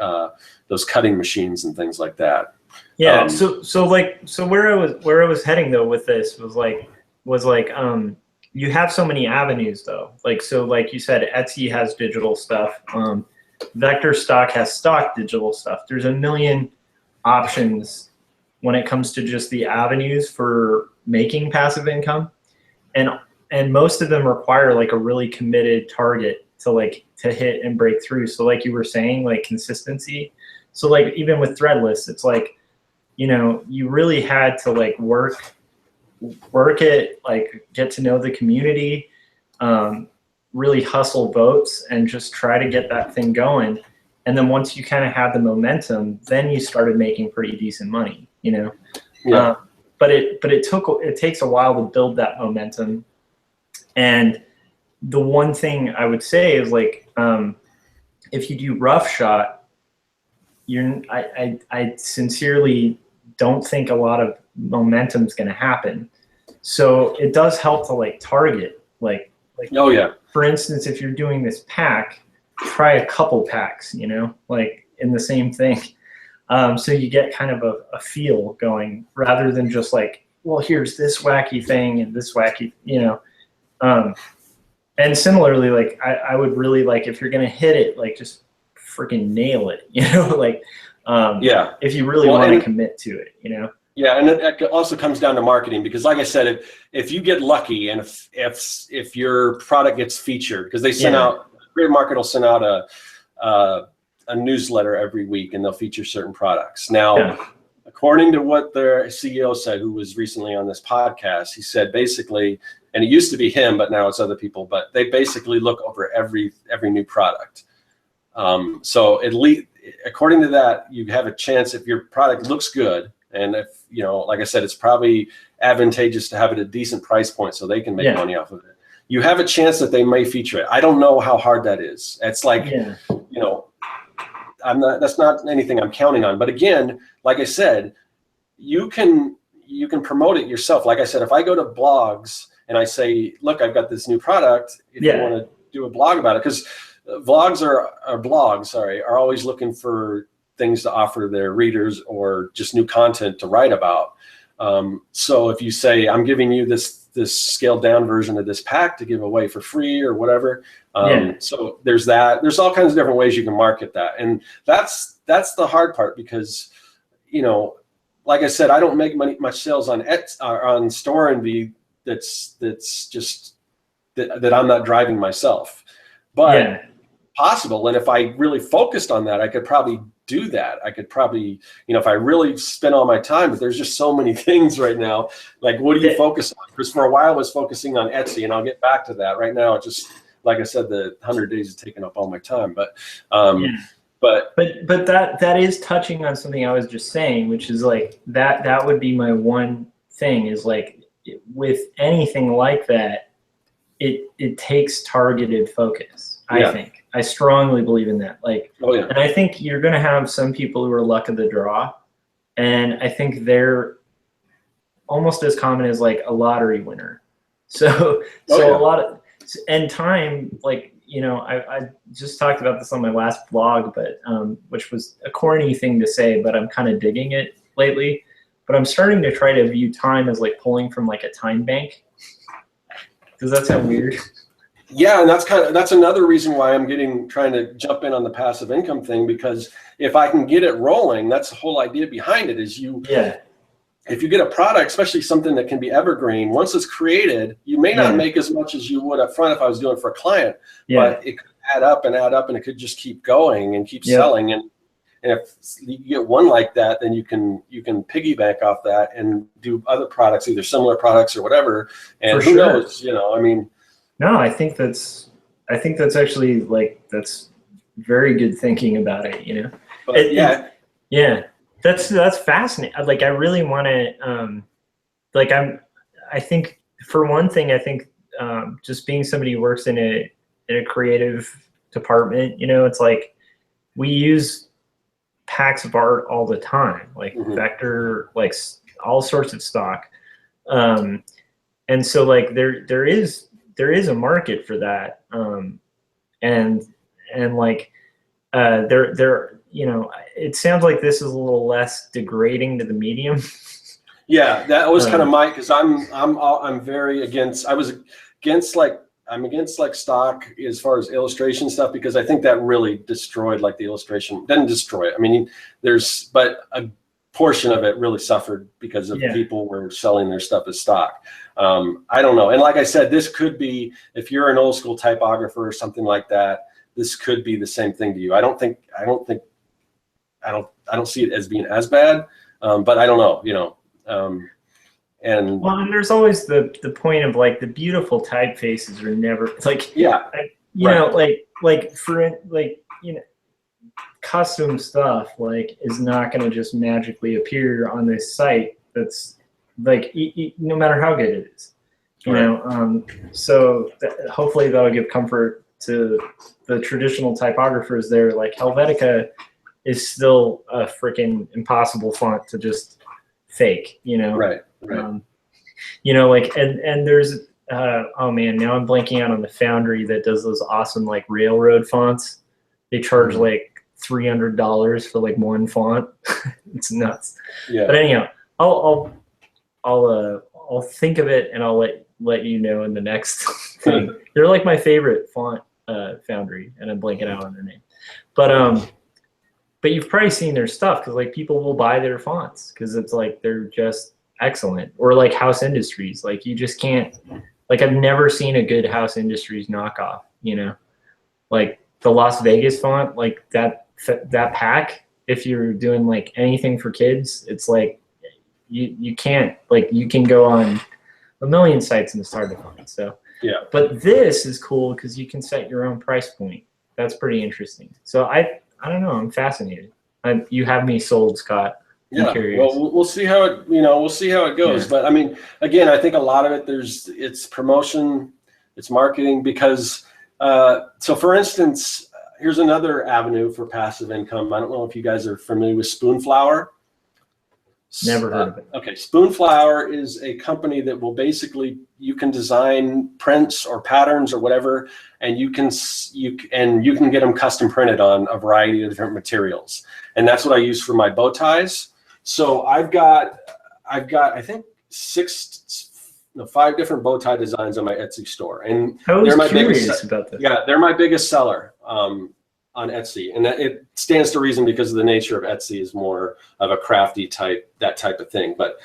those cutting machines and things like that. Yeah. So where I was heading though with this was like you have so many avenues though. Like you said, Etsy has digital stuff. Vector Stock has stock digital stuff. There's a million options when it comes to just the avenues for making passive income, and most of them require like a really committed target to hit and break through. So like you were saying, like consistency. So like even with Threadless, it's like, you really had to like work it, like get to know the community, really hustle votes and just try to get that thing going. And then once you kind of had the momentum, then you started making pretty decent money, Yeah. But it takes a while to build that momentum. And the one thing I would say is like, if you do rough shot, I sincerely don't think a lot of momentum is going to happen. So it does help to like target, like, oh yeah. For instance, if you're doing this pack, try a couple packs, like in the same thing. So you get kind of a feel going rather than just like, well, here's this wacky thing and this wacky, and similarly, like I would really like, if you're going to hit it, like just freaking nail it, like, yeah. If you really want to commit to it, Yeah, and it also comes down to marketing because, like I said, if you get lucky and if your product gets featured, because they send out, Creative Market will send out a newsletter every week and they'll feature certain products. Now, according to what their CEO said, who was recently on this podcast, he said basically, and it used to be him, but now it's other people, but they basically look over every new product. So at least, according to that, you have a chance if your product looks good. And if, like I said, it's probably advantageous to have it at a decent price point so they can make money off of it. You have a chance that they may feature it. I don't know how hard that is. It's like, that's not anything I'm counting on. But again, like I said, you can promote it yourself. Like I said, if I go to blogs and I say, look, I've got this new product, if you want to do a blog about it, because blogs are always looking for things to offer their readers or just new content to write about. So if you say, I'm giving you this scaled down version of this pack to give away for free or whatever. So there's that. There's all kinds of different ways you can market that. And that's the hard part because, like I said, I don't make much sales on on Store Envy that's just that I'm not driving myself. But possible. And if I really focused on that, I could probably do that. I could probably, if I really spent all my time, but there's just so many things right now. Like, what do you focus on? Because for a while I was focusing on Etsy, and I'll get back to that. Right now, it just, like I said, the 100 days is taking up all my time. But that is touching on something I was just saying, which is like that would be my one thing is like with anything like that, it takes targeted focus. I think I strongly believe in that. Like, and I think you're going to have some people who are luck of the draw, and I think they're almost as common as like a lottery winner. So a lot of and time, like I just talked about this on my last blog, but which was a corny thing to say, but I'm kind of digging it lately. But I'm starting to try to view time as like pulling from like a time bank. Does that sound weird? Yeah, and that's another reason why I'm trying to jump in on the passive income thing, because if I can get it rolling, that's the whole idea behind it is if you get a product, especially something that can be evergreen, once it's created, you may not make as much as you would up front if I was doing it for a client, but it could add up and it could just keep going and keep selling. And if you get one like that, then you can piggyback off that and do other products, either similar products or whatever. And who knows, No, I think that's actually like that's very good thinking about it, But that's fascinating. Like I really want to I think for one thing, I think just being somebody who works in a creative department, it's like we use packs of art all the time, like vector, like all sorts of stock. And so like there is a market for that. And like there, you know, it sounds like this is a little less degrading to the medium. Yeah, that was kind of my, because I'm very against. I'm against like stock as far as illustration stuff, because I think that really destroyed like the illustration. Didn't destroy it. I mean, but a portion of it really suffered because of people were selling their stuff as stock. I don't know. And like I said, this could be, if you're an old school typographer or something like that, this could be the same thing to you. I don't see it as being as bad, but I don't know, you know. And there's always the point of like the beautiful typefaces are never like, you know, like for like, you know, custom stuff like is not going to just magically appear on this site. That's like no matter how good it is, you know. So hopefully that'll give comfort to the traditional typographers there. Like Helvetica is still a freaking impossible font to just fake, you know. Right. You know, like and there's oh man, now I'm blanking out on the Foundry that does those awesome like railroad fonts. They charge like $300 for like one font. It's nuts. Yeah. But anyhow, I'll think of it and I'll let you know in the next thing. They're like my favorite font, Foundry, and I'm blanking out on their name. But you've probably seen their stuff because like people will buy their fonts because it's like they're just excellent. Or like House Industries, like you just can't. Like I've never seen a good House Industries knockoff. You know, like the Las Vegas font, like that pack. If you're doing like anything for kids, it's like you can't, like you can go on a million sites and it's hard to find. So yeah. But this is cool because you can set your own price point. That's pretty interesting. So I don't know. I'm fascinated. You have me sold, Scott. I'm curious. Well, we'll see how it, you know, we'll see how it goes. Yeah. But I mean, again, I think a lot of it, it's promotion, it's marketing, because, so for instance, here's another avenue for passive income. I don't know if you guys are familiar with Spoonflower. Never heard of it. Okay. Spoonflower is a company that will basically, you can design prints or patterns or whatever, and you can get them custom printed on a variety of different materials. And that's what I use for my bow ties. So I've got I think 5 different bow tie designs on my Etsy store, and they're my biggest about this. Yeah, they're my biggest seller on Etsy, and it stands to reason because of the nature of Etsy is more of a crafty type, that type of thing. But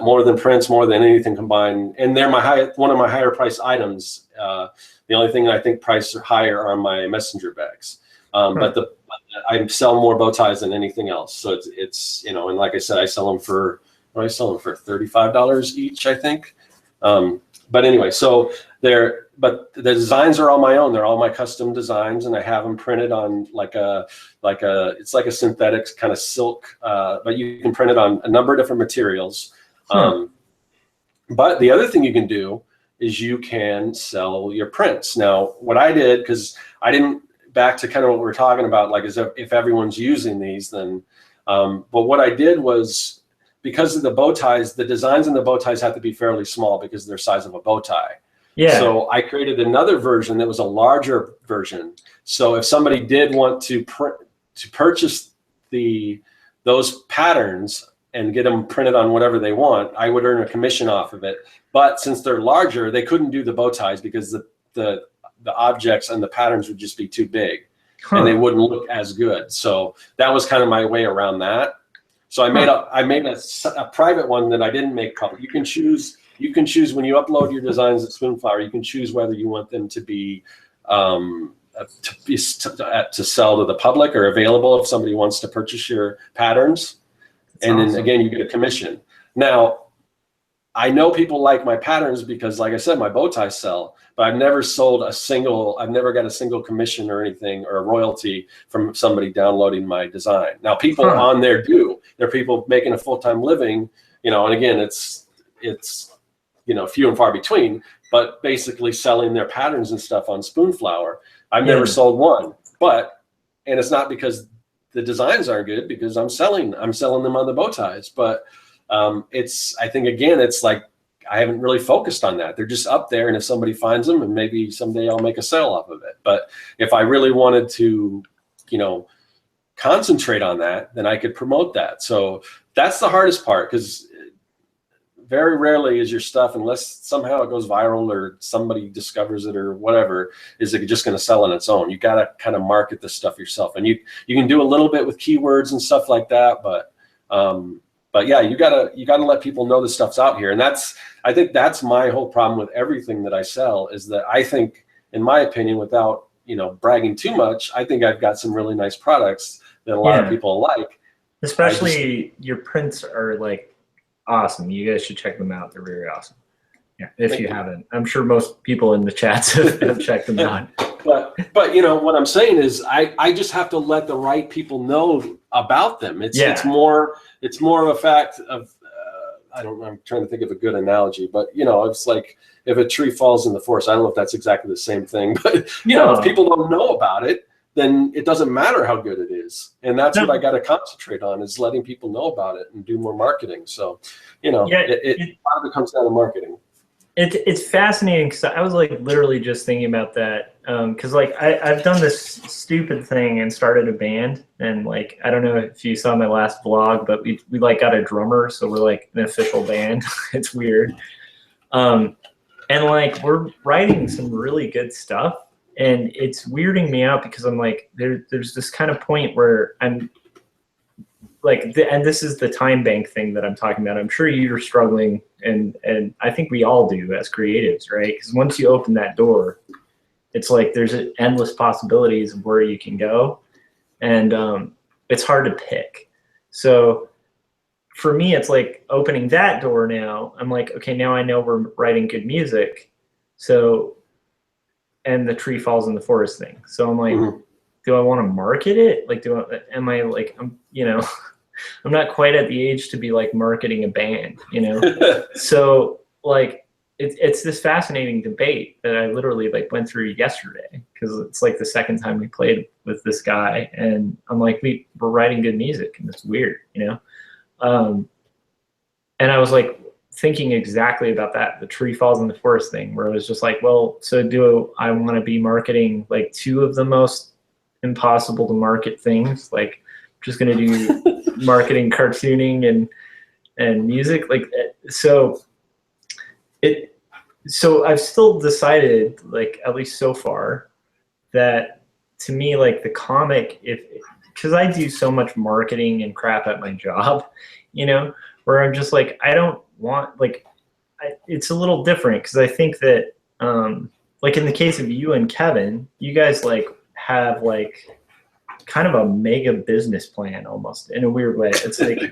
more than prints, more than anything combined, and they're one of my higher priced items. The only thing I think priced higher are my messenger bags. But I sell more bow ties than anything else. So it's you know, and like I said, I sell them for $35 each, I think. But anyway, so but the designs are all my own. They're all my custom designs, and I have them printed on it's like a synthetic kind of silk, but you can print it on a number of different materials. But the other thing you can do is you can sell your prints. Now, what I did, because I didn't, back to kind of what we were talking about, like, is if everyone's using these, then, but what I did was, because of the bow ties, the designs in the bow ties have to be fairly small because of their size of a bow tie. Yeah. So I created another version that was a larger version. So if somebody did want to purchase those patterns and get them printed on whatever they want, I would earn a commission off of it. But since they're larger, they couldn't do the bow ties because the objects and the patterns would just be too big, and they wouldn't look as good. So that was kind of my way around that. So I made a private one that I didn't make public. You can choose when you upload your designs at Spoonflower, you can choose whether you want them to be to sell to the public or available if somebody wants to purchase your patterns. That's awesome. Then again, you get a commission. Now, I know people like my patterns because, like I said, my bow ties sell, but I've never got a single commission or anything or a royalty from somebody downloading my design. Now, people on there do. There are people making a full-time living, you know, and again, it's you know, few and far between, but basically selling their patterns and stuff on Spoonflower. I've never sold one, and it's not because the designs aren't good because I'm selling them on the bow ties. But I think again, it's like I haven't really focused on that. They're just up there, and if somebody finds them, and maybe someday I'll make a sale off of it. But if I really wanted to, concentrate on that, then I could promote that. So that's the hardest part, because very rarely is your stuff, unless somehow it goes viral or somebody discovers it or whatever, is it just going to sell on its own. You got to kind of market this stuff yourself, and you can do a little bit with keywords and stuff like that, but yeah, you gotta let people know this stuff's out here. And I think that's my whole problem with everything that I sell, is that I think, in my opinion, without bragging too much, I think I've got some really nice products that a lot of people like. Especially your prints are like awesome. You guys should check them out. They're very awesome. Yeah, if you haven't, I'm sure most people in the chats have checked them out. But what I'm saying is I just have to let the right people know about them. It's more of a fact of I'm trying to think of a good analogy, but it's like if a tree falls in the forest. I don't know if that's exactly the same thing, but if people don't know about it, then it doesn't matter how good it is. And that's what I got to concentrate on, is letting people know about it and do more marketing. So, a lot of it comes down to marketing. It's fascinating, because I was like literally just thinking about that, because like I've done this stupid thing and started a band, and like I don't know if you saw my last vlog, but we like got a drummer, so we're like an official band. It's weird, and like we're writing some really good stuff, and it's weirding me out, because I'm like there's this kind of point where I'm like, and this is the time bank thing that I'm talking about. I'm sure you're struggling, and I think we all do as creatives, right? Because once you open that door, it's like there's endless possibilities of where you can go, and it's hard to pick. So for me, it's like opening that door now. I'm like, okay, now I know we're writing good music. So, and the tree falls in the forest thing. So I'm like, do I want to market it? Like, I'm not quite at the age to be like marketing a band, So like, it's this fascinating debate that I literally like went through yesterday, because it's like the second time we played with this guy, and I'm like, we're writing good music, and it's weird, and I was like thinking exactly about that, the tree falls in the forest thing, where it was just like, well, so do I want to be marketing like two of the most impossible to market things, like just going to do marketing, cartooning, and music, like, so I've still decided, like, at least so far, that to me, like, the comic, because I do so much marketing and crap at my job, where I'm just like, I don't want, like, it's a little different, because I think that, like, in the case of you and Kevin, you guys, like, have, like, kind of a mega business plan almost, in a weird way. It's like,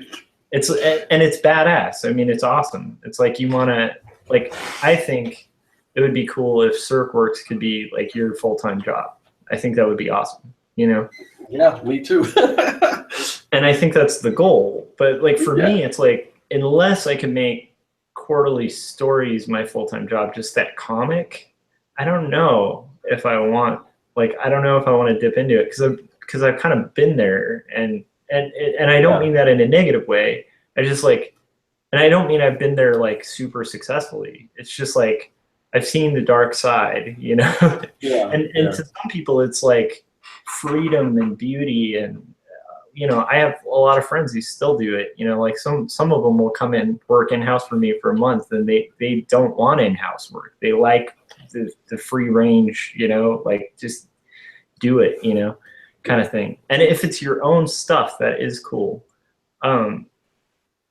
it's badass. I mean, it's awesome. It's like, you want to, like, I think it would be cool if Circworks could be like your full-time job. I think that would be awesome, Yeah, me too. And I think that's the goal. But like, for me, it's like, unless I can make quarterly stories my full-time job, just that comic, I don't know if I want, like, I don't know if I want to dip into it, because I've kind of been there, and I don't mean that in a negative way. I just like, and I don't mean I've been there like super successfully. It's just like I've seen the dark side, and to some people it's like freedom and beauty, and I have a lot of friends who still do it. Like some of them will come in, work in-house for me for a month, and they don't want in-house work. They like the free range, like just do it, kind of thing. And if it's your own stuff, that is cool.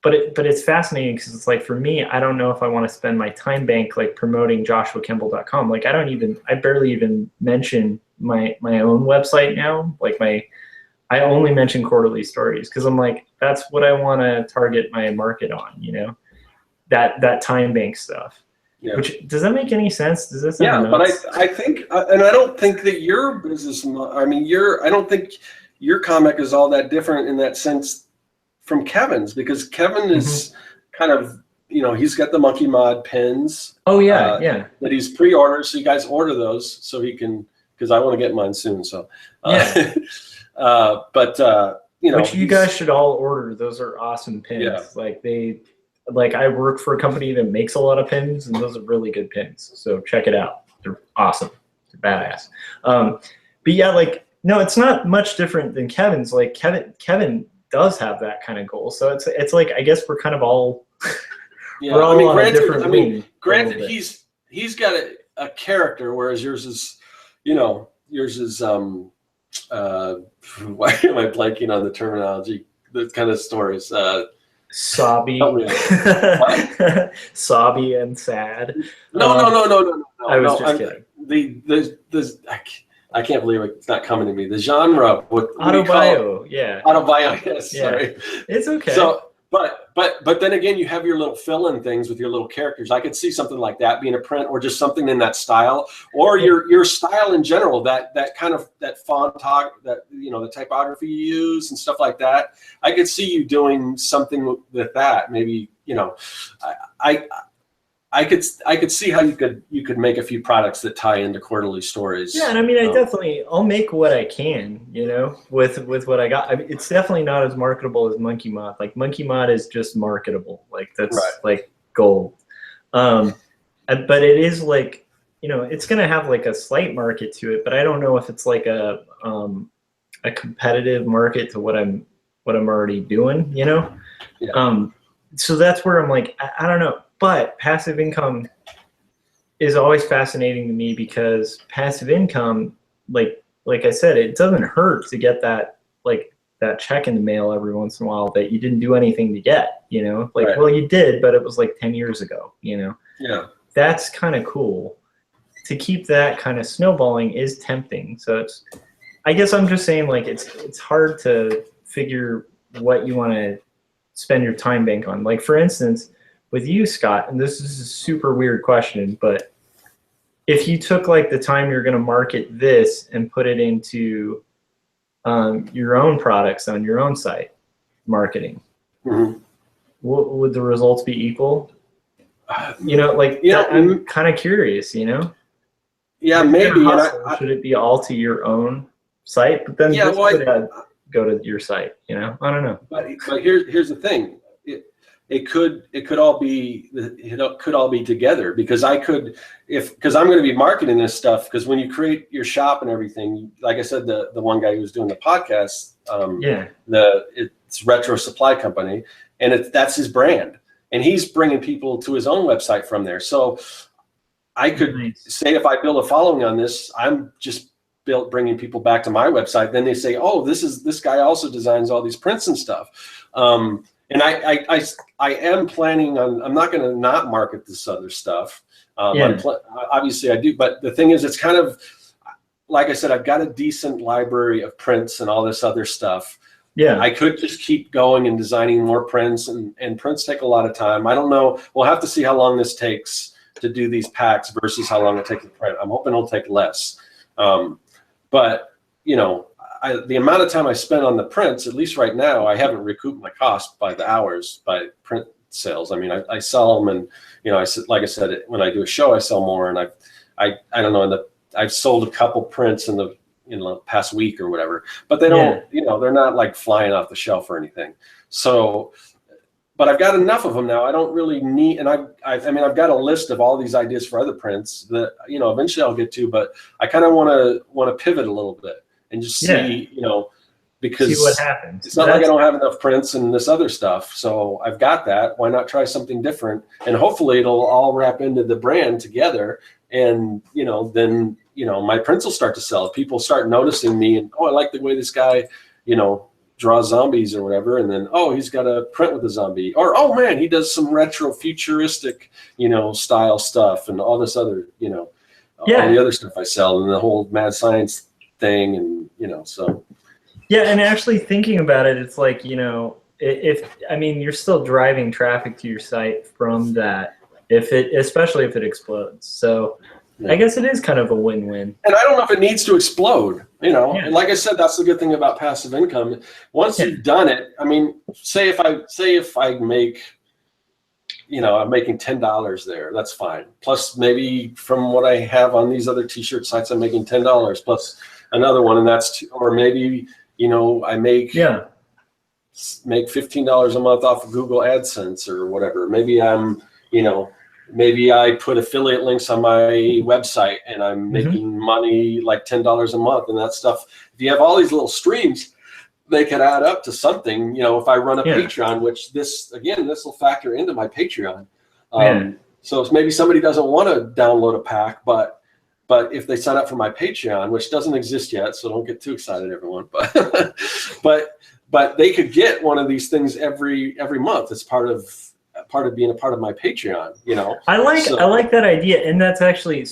But it's fascinating, because it's like, for me, I don't know if I want to spend my time bank like promoting joshuakemble.com. Like, I barely even mention my own website now. Like, I only mention quarterly stories, because I'm like, that's what I want to target my market on, that time bank stuff. Yeah. Which, does that make any sense? Does this? Yeah, nuts? But I think, and I don't think that your business, I don't think your comic is all that different in that sense from Kevin's, because Kevin is kind of, he's got the Monkey Mod pins. Oh yeah, that he's pre-ordered, so you guys order those so he can, because I want to get mine soon. So Which you guys should all order. Those are awesome pins. Yeah. Like I work for a company that makes a lot of pins, and those are really good pins. So check it out. They're awesome. They're badass. But yeah, like no, it's not much different than Kevin's. Like Kevin does have that kind of goal. So it's like I guess we're kind of all we're all on a different wing. Granted, he's got a character, whereas yours is why am I blanking on the terminology? The kind of stories. Sobby, sobby and sad. No. I was just kidding. I can't believe it's not coming to me. The genre, autobio, yeah. Autobio, yes. Yeah. Sorry, it's okay. So, but then again, you have your little fill-in things with your little characters. I could see something like that being a print, or just something in that style, or your style in general. That kind of that font, that the typography you use and stuff like that. I could see you doing something with that. Maybe I could see how you could make a few products that tie into quarterly stories. Yeah, and I mean, I'll make what I can, with what I got. I mean, it's definitely not as marketable as Monkey Mod. Like Monkey Mod is just marketable. Like that's like gold. But it is like, it's gonna have like a slight market to it, but I don't know if it's like a competitive market to what I'm already doing. Yeah. So that's where I'm like, I don't know. But passive income is always fascinating to me, because passive income, like I said, it doesn't hurt to get that check in the mail every once in a while that you didn't do anything to get, well, you did, but it was like 10 years ago, Yeah. That's kind of cool. To keep that kind of snowballing is tempting. So I guess I'm just saying, like, it's hard to figure what you want to spend your time bank on. Like, for instance, with you, Scott, and this is a super weird question, but if you took like the time you're going to market this and put it into your own products on your own site marketing, would the results be equal? I'm kind of curious, Yeah, maybe. Should it be all to your own site? But then go to your site, I don't know. But here's the thing. It could all be together, because because I'm going to be marketing this stuff, because when you create your shop and everything, like I said, the one guy who was doing the podcast, it's Retro Supply Company, and that's his brand, and he's bringing people to his own website from there. So I could say, if I build a following on this, I'm just bringing people back to my website. Then they say, oh, this guy also designs all these prints and stuff. And I am planning on, I'm not going to not market this other stuff. Obviously I do, but the thing is, it's kind of, like I said, I've got a decent library of prints and all this other stuff. Yeah. I could just keep going and designing more prints, and prints take a lot of time. I don't know. We'll have to see how long this takes to do these packs versus how long it takes to print. I'm hoping it'll take less. But, the amount of time I spend on the prints, at least right now, I haven't recouped my cost by the hours by print sales. I mean, I sell them, and like I said, when I do a show, I sell more, and I don't know, I've sold a couple prints in the past week or whatever, but they don't, they're not like flying off the shelf or anything. So, but I've got enough of them now. I don't really need, and I've got a list of all these ideas for other prints that eventually I'll get to, but I kind of want to pivot a little bit and just see, because see what happens. It's not like I don't have enough prints and this other stuff. So I've got that. Why not try something different? And hopefully it'll all wrap into the brand together. And, then, my prints will start to sell. People start noticing me, and, oh, I like the way this guy, draws zombies or whatever. And then, oh, he's got a print with a zombie, or, oh man, he does some retro futuristic, style stuff, and all this other, all the other stuff I sell, and the whole mad science thing. And, so. Yeah. And actually thinking about it, it's like, you're still driving traffic to your site from that, especially if it explodes. So I guess it is kind of a win-win. And I don't know if it needs to explode, And like I said, that's the good thing about passive income. Once you've done it, say if I make, I'm making $10 there, that's fine. Plus maybe from what I have on these other t-shirt sites, I'm making $10 plus another one, and that's or maybe I make $15 a month off of Google AdSense or whatever. Maybe maybe I put affiliate links on my website and I'm making money like $10 a month and that stuff. If you have all these little streams, they could add up to something. If I run a Patreon, which this will factor into my Patreon. So maybe somebody doesn't want to download a pack, but if they sign up for my Patreon, which doesn't exist yet, so don't get too excited, everyone. But they could get one of these things every month as part of being a part of my Patreon. I like that idea, and that's actually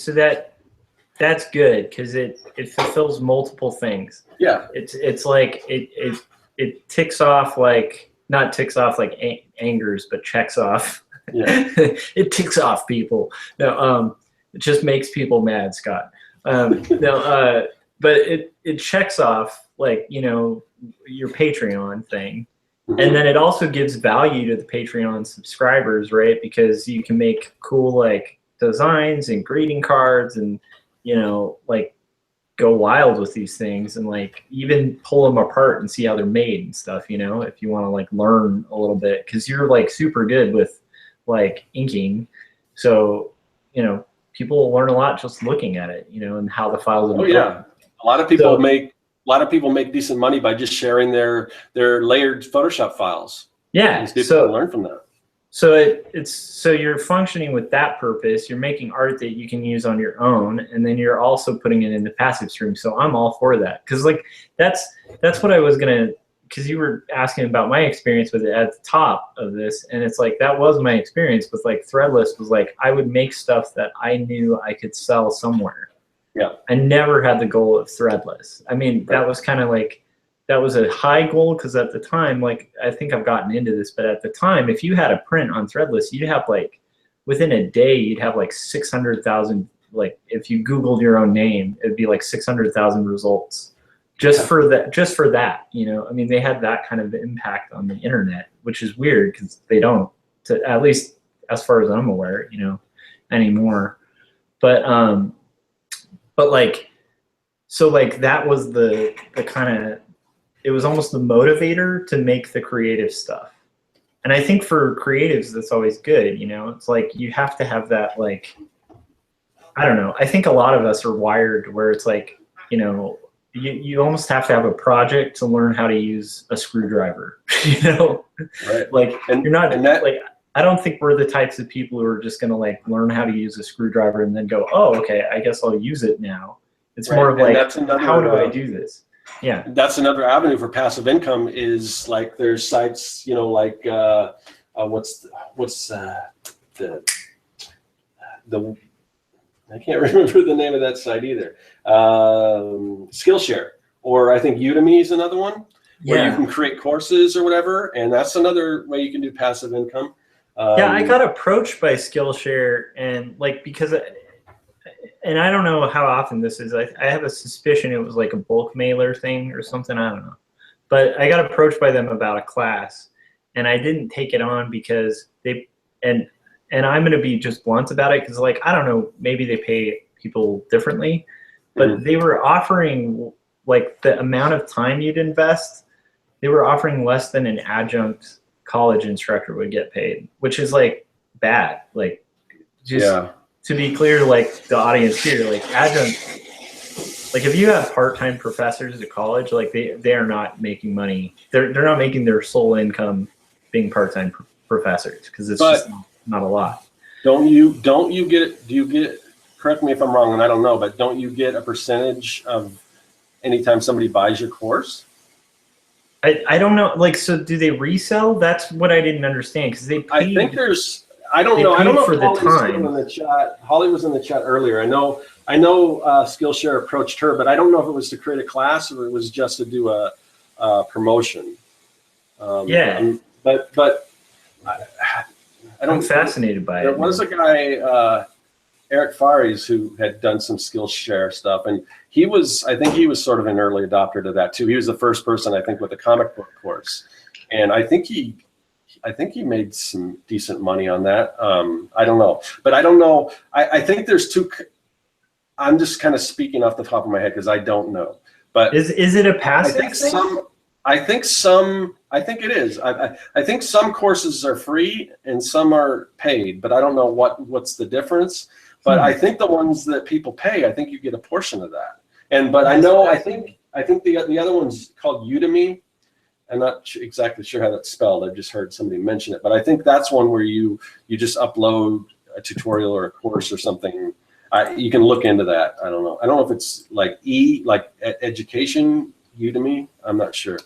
that's good because it fulfills multiple things. Yeah, it's like it ticks off, like not ticks off like angers, but checks off. Yeah, it ticks off people. No, it just makes people mad, Scott. No, but it checks off like your Patreon thing. And then it also gives value to the Patreon subscribers, right? Because you can make cool like designs and greeting cards and, like go wild with these things and like even pull them apart and see how they're made and stuff, if you want to like learn a little bit, because you're like super good with like inking. So, people will learn a lot just looking at it, and how the files are. Oh, yeah. A lot of people make decent money by just sharing their layered Photoshop files. Yeah, so learn from that. So so you're functioning with that purpose. You're making art that you can use on your own, and then you're also putting it in the passive stream. So I'm all for that, because like that's what I was gonna. Because you were asking about my experience with it at the top of this, and it's like that was my experience with like Threadless. Was like I would make stuff that I knew I could sell somewhere. Yeah, I never had the goal of Threadless. I mean, that was kind of like, that was a high goal because at the time, like, I think I've gotten into this, but at the time, if you had a print on Threadless, you'd have like, within a day, you'd have like 600,000, like if you Googled your own name, it'd be like 600,000 results just for that, I mean, they had that kind of impact on the internet, which is weird because they don't, at least as far as I'm aware, anymore. But like, so like that was the kind of, it was almost the motivator to make the creative stuff. And I think for creatives, that's always good. It's like, you have to have that, like, I don't know. I think a lot of us are wired where it's like, you almost have to have a project to learn how to use a screwdriver, Right. Like, and you're not like, I don't think we're the types of people who are just going to like learn how to use a screwdriver and then go, oh, okay, I guess I'll use it now. It's more of like, how do I do this? Yeah. That's another avenue for passive income is like there's sites, like what's the I can't remember the name of that site either. Skillshare, or I think Udemy is another one where you can create courses or whatever, and that's another way you can do passive income. Yeah, I got approached by Skillshare, and like and I don't know how often this is. I have a suspicion it was like a bulk mailer thing or something. I don't know, but I got approached by them about a class, and I didn't take it on because and I'm going to be just blunt about it because like I don't know, maybe they pay people differently, but they were offering like the amount of time you'd invest. They were offering less than an adjunct college instructor would get paid, which is like bad. Like, just to be clear, like the audience here, like adjunct, like if you have part-time professors at college, like they are not making money. They're not making their sole income being part-time professors because it's just not a lot. Do you get, correct me if I'm wrong, and I don't know, but don't you get a percentage of anytime somebody buys your course? I don't know. Like, so do they resell? That's what I didn't understand because they paid. I think there's. I don't know. I don't know for if the time. In the chat. Holly was in the chat earlier. I know. Skillshare approached her, but I don't know if it was to create a class or it was just to do a promotion. But I'm fascinated by it. There was a guy, Eric Fares, who had done some Skillshare stuff, and I think he was sort of an early adopter to that too. He was the first person, I think, with a comic book course, and I think he made some decent money on that. I don't know, but I don't know. I think there's two. I'm just kind of speaking off the top of my head because I don't know, But is it a I passive think thing? I think it is. I think some courses are free and some are paid, but I don't know what's the difference. But I think the ones that people pay, I think you get a portion of that. But I think the other one's called Udemy. I'm not exactly sure how that's spelled. I've just heard somebody mention it, but I think that's one where you just upload a tutorial or a course or something. You can look into that. I don't know. I don't know if it's like education Udemy. I'm not sure.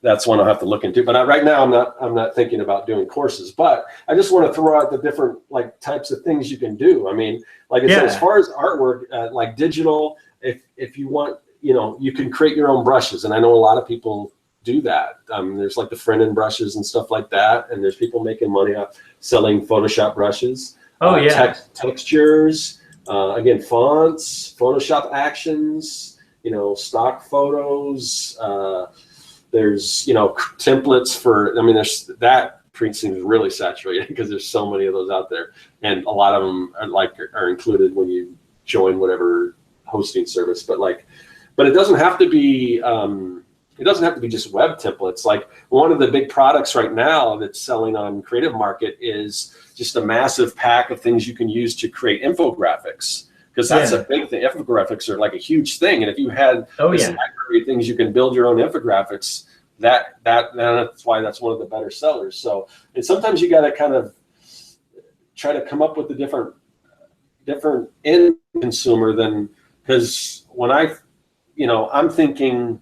That's one I'll have to look into. But right now, I'm not thinking about doing courses. But I just want to throw out the different like types of things you can do. I mean, like I said, as far as artwork, like digital, if you want, you can create your own brushes, and I know a lot of people do that. There's like the Frennon brushes and stuff like that, and there's people making money off selling Photoshop brushes. Textures, again, fonts, Photoshop actions, stock photos. There's, templates for, there's that print seems really saturated because there's so many of those out there. And a lot of them are included when you join whatever hosting service. But it doesn't have to be, just web templates. Like one of the big products right now that's selling on Creative Market is just a massive pack of things you can use to create infographics. Because that's a big thing. Infographics are like a huge thing, and if you had this library of things you can build your own infographics, that's why that's one of the better sellers. So, and sometimes you got to kind of try to come up with a different end consumer than, because when I'm thinking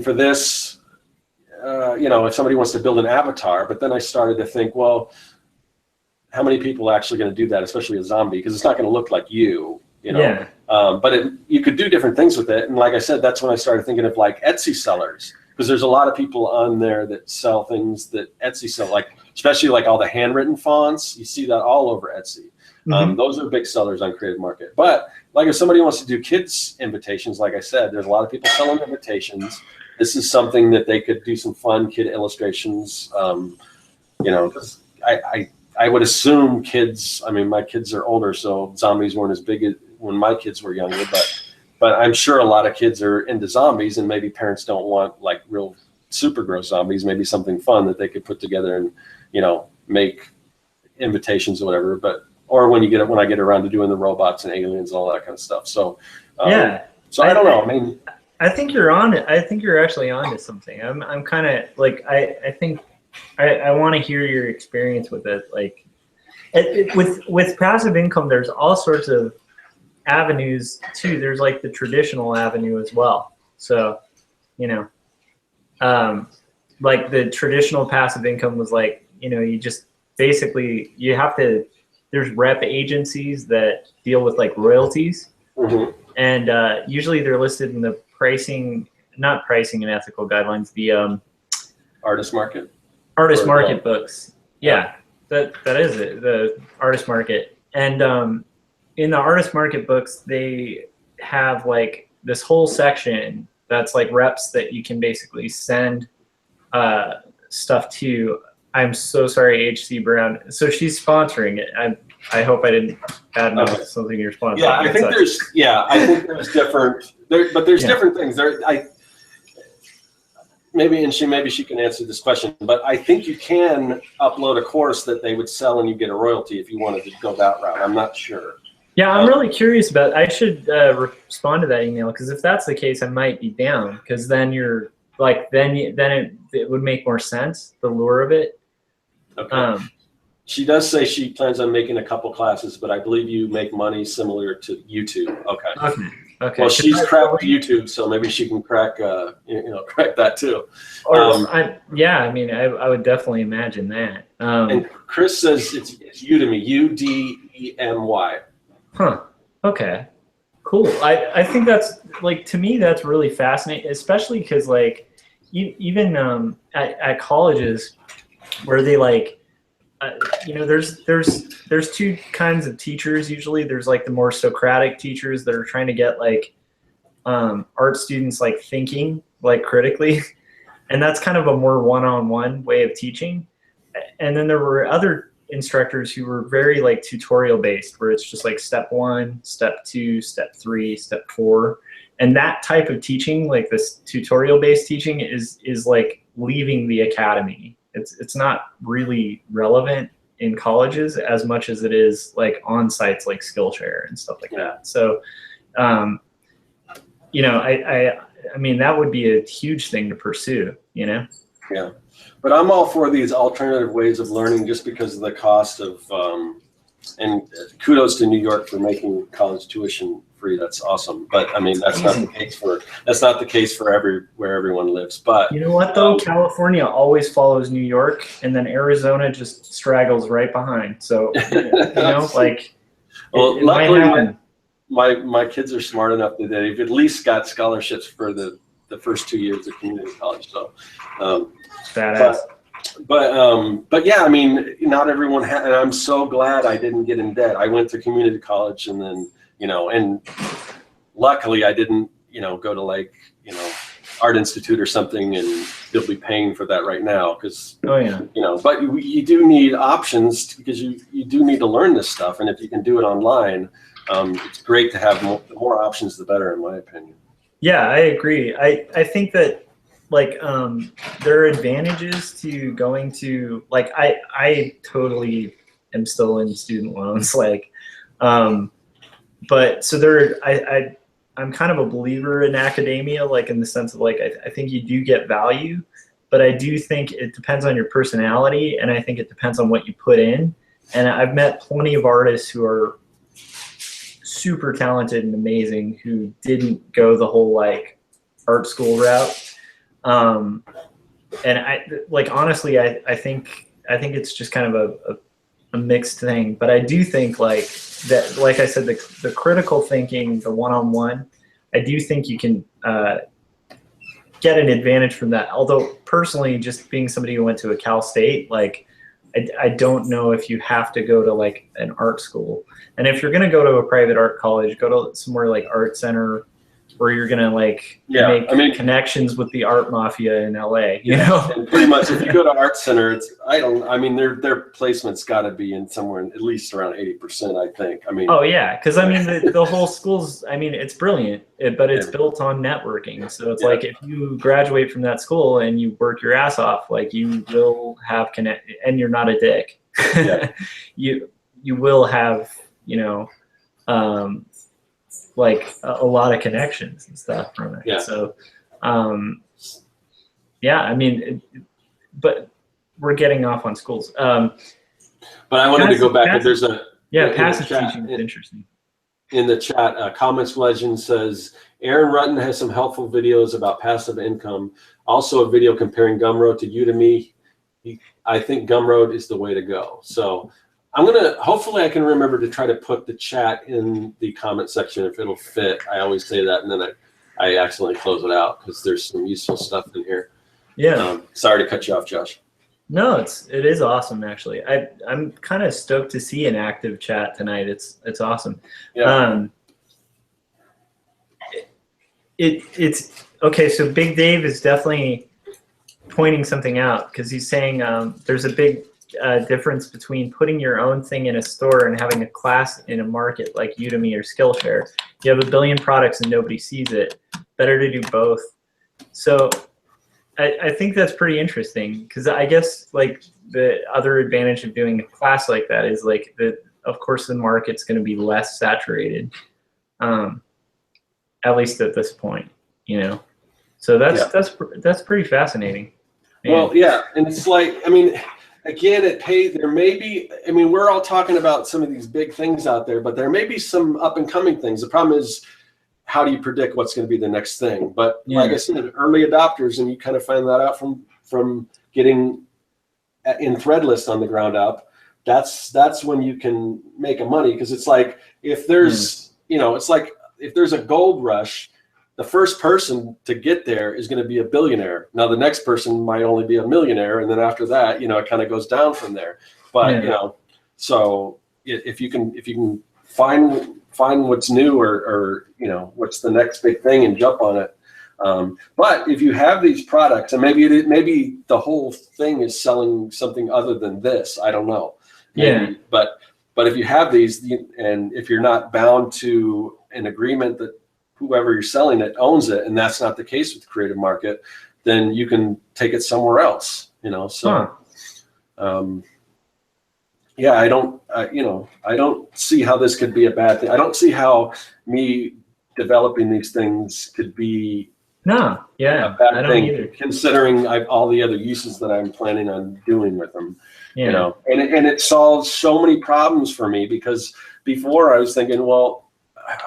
for this, if somebody wants to build an avatar, but then I started to think, well, how many people are actually going to do that, especially a zombie? Because it's not going to look like you, But you could do different things with it. And like I said, that's when I started thinking of like Etsy sellers, because there's a lot of people on there that sell things that Etsy sell, like especially like all the handwritten fonts. You see that all over Etsy. Those are big sellers on Creative Market. But like if somebody wants to do kids invitations, like I said, there's a lot of people selling invitations. This is something that they could do some fun kid illustrations. I would assume kids, my kids are older, so zombies weren't as big as when my kids were younger, but I'm sure a lot of kids are into zombies, and maybe parents don't want like real super gross zombies, maybe something fun that they could put together and, make invitations or whatever, or when I get around to doing the robots and aliens and all that kind of stuff. So, so I don't know. I think you're on it. I think you're actually onto something. I'm kind of like, I think I want to hear your experience with it. Like with passive income, there's all sorts of avenues too. There's like the traditional avenue as well. So, like the traditional passive income was like, you just basically, there's rep agencies that deal with like royalties. And usually they're listed in the not pricing and ethical guidelines, the Artist market. Artist market books. Yeah, that is it, the artist market. And in the artist market books, they have like this whole section that's like reps that you can basically send stuff to. I'm so sorry, HC Brown. So she's sponsoring it. I hope I didn't add something you're sponsoring. Yeah, I think there's different, but there's different things there. Maybe she can answer this question, but I think you can upload a course that they would sell and you get a royalty if you wanted to go that route. I'm not sure. Yeah, I'm really curious about. I should respond to that email, because if that's the case, I might be down, because then you're like then it would make more sense, the lure of it. Okay. She does say she plans on making a couple classes, but I believe you make money similar to YouTube. Okay. Well, she's cracked YouTube, so maybe she can crack crack that too. I would definitely imagine that. And Chris says it's Udemy, Udemy. Huh. Okay. Cool. I think that's like, to me, that's really fascinating, especially because like even at colleges where they like, there's two kinds of teachers usually. There's like the more Socratic teachers that are trying to get like art students like thinking like critically, and that's kind of a more one-on-one way of teaching. And then there were other instructors who were very like tutorial based, where it's just like step 1, step 2, step 3, step 4. And that type of teaching, like this tutorial based teaching, is like leaving the academy. It's not really relevant in colleges as much as it is like on sites like Skillshare and stuff like that. So, you know, I mean, that would be a huge thing to pursue, you know? Yeah. But I'm all for these alternative ways of learning just because of the cost of, and kudos to New York for making college tuition free. That's awesome. But I mean, that's not the case for where everyone lives. But you know what though? California always follows New York, and then Arizona just straggles right behind. So, you know, like, well, it might happen. My kids are smart enough that they've at least got scholarships for the first 2 years of community college. So, badass. But yeah, I mean, not everyone and I'm so glad I didn't get in debt. I went to community college, and then, you know, and luckily I didn't, you know, go to like, you know, Art Institute or something, and you'll be paying for that right now because, you know, but you do need options because you do need to learn this stuff. And if you can do it online, it's great to have more options, the better, in my opinion. Yeah, I agree. I think that, like, there are advantages to going to, like, I totally am still in student loans, like, but so I'm kind of a believer in academia, like in the sense of like, I think you do get value, but I do think it depends on your personality, and I think it depends on what you put in. And I've met plenty of artists who are super talented and amazing who didn't go the whole like art school route. And I like, honestly, I think it's just kind of a mixed thing, but I do think like that, like I said, the critical thinking, the one-on-one, I do think you can get an advantage from that. Although personally, just being somebody who went to a Cal State, like, I don't know if you have to go to like an art school. And if you're going to go to a private art college, go to somewhere like Art Center, where you're going to like make connections with the art mafia in LA, you know? And pretty much if you go to Art Center, their placement's got to be in somewhere at least around 80%, I think. I mean, oh yeah. Cause I mean, the whole school's, I mean, it's brilliant, but it's built on networking. So it's like, if you graduate from that school and you work your ass off, like you will have and you're not a dick. Yeah. you will have, you know, like a lot of connections and stuff from it. Yeah. So, yeah, I mean, but we're getting off on schools. But I wanted to go back. There's passive teaching is interesting. In the chat, Comments Legend says, Aaron Rutten has some helpful videos about passive income. Also a video comparing Gumroad to Udemy. I think Gumroad is the way to go. So hopefully I can remember to try to put the chat in the comment section if it'll fit. I always say that, and then I accidentally close it out because there's some useful stuff in here. Yeah. Sorry to cut you off, Josh. No, it is awesome, actually. I'm kind of stoked to see an active chat tonight. It's awesome. Yeah. It's okay. So Big Dave is definitely pointing something out, because he's saying there's a big difference between putting your own thing in a store and having a class in a market like Udemy or Skillshare. You have a billion products and nobody sees it. Better to do both. So I think that's pretty interesting, because I guess like the other advantage of doing a class like that is like of course the market's going to be less saturated, at least at this point, you know. So that's pretty fascinating. Man. Well, yeah, and it's like, I mean, again, there may be, I mean, we're all talking about some of these big things out there, but there may be some up and coming things. The problem is, how do you predict what's going to be the next thing? But like I said, early adopters, and you kind of find that out from getting in Threadless on the ground up. That's when you can make a money, because it's like if there's it's like if there's a gold rush, the first person to get there is going to be a billionaire. Now the next person might only be a millionaire, and then after that, it kind of goes down from there. But so if you can find what's new or what's the next big thing and jump on it. But if you have these products, and maybe the whole thing is selling something other than this, I don't know. maybe. But if you have these, and if you're not bound to an agreement that whoever you're selling it owns it, and that's not the case with the creative market, then you can take it somewhere else, you know. So, yeah, I don't see how this could be a bad thing. I don't see how me developing these things could be a bad thing, either, considering all the other uses that I'm planning on doing with them. You know, and it solves so many problems for me, because before I was thinking, well,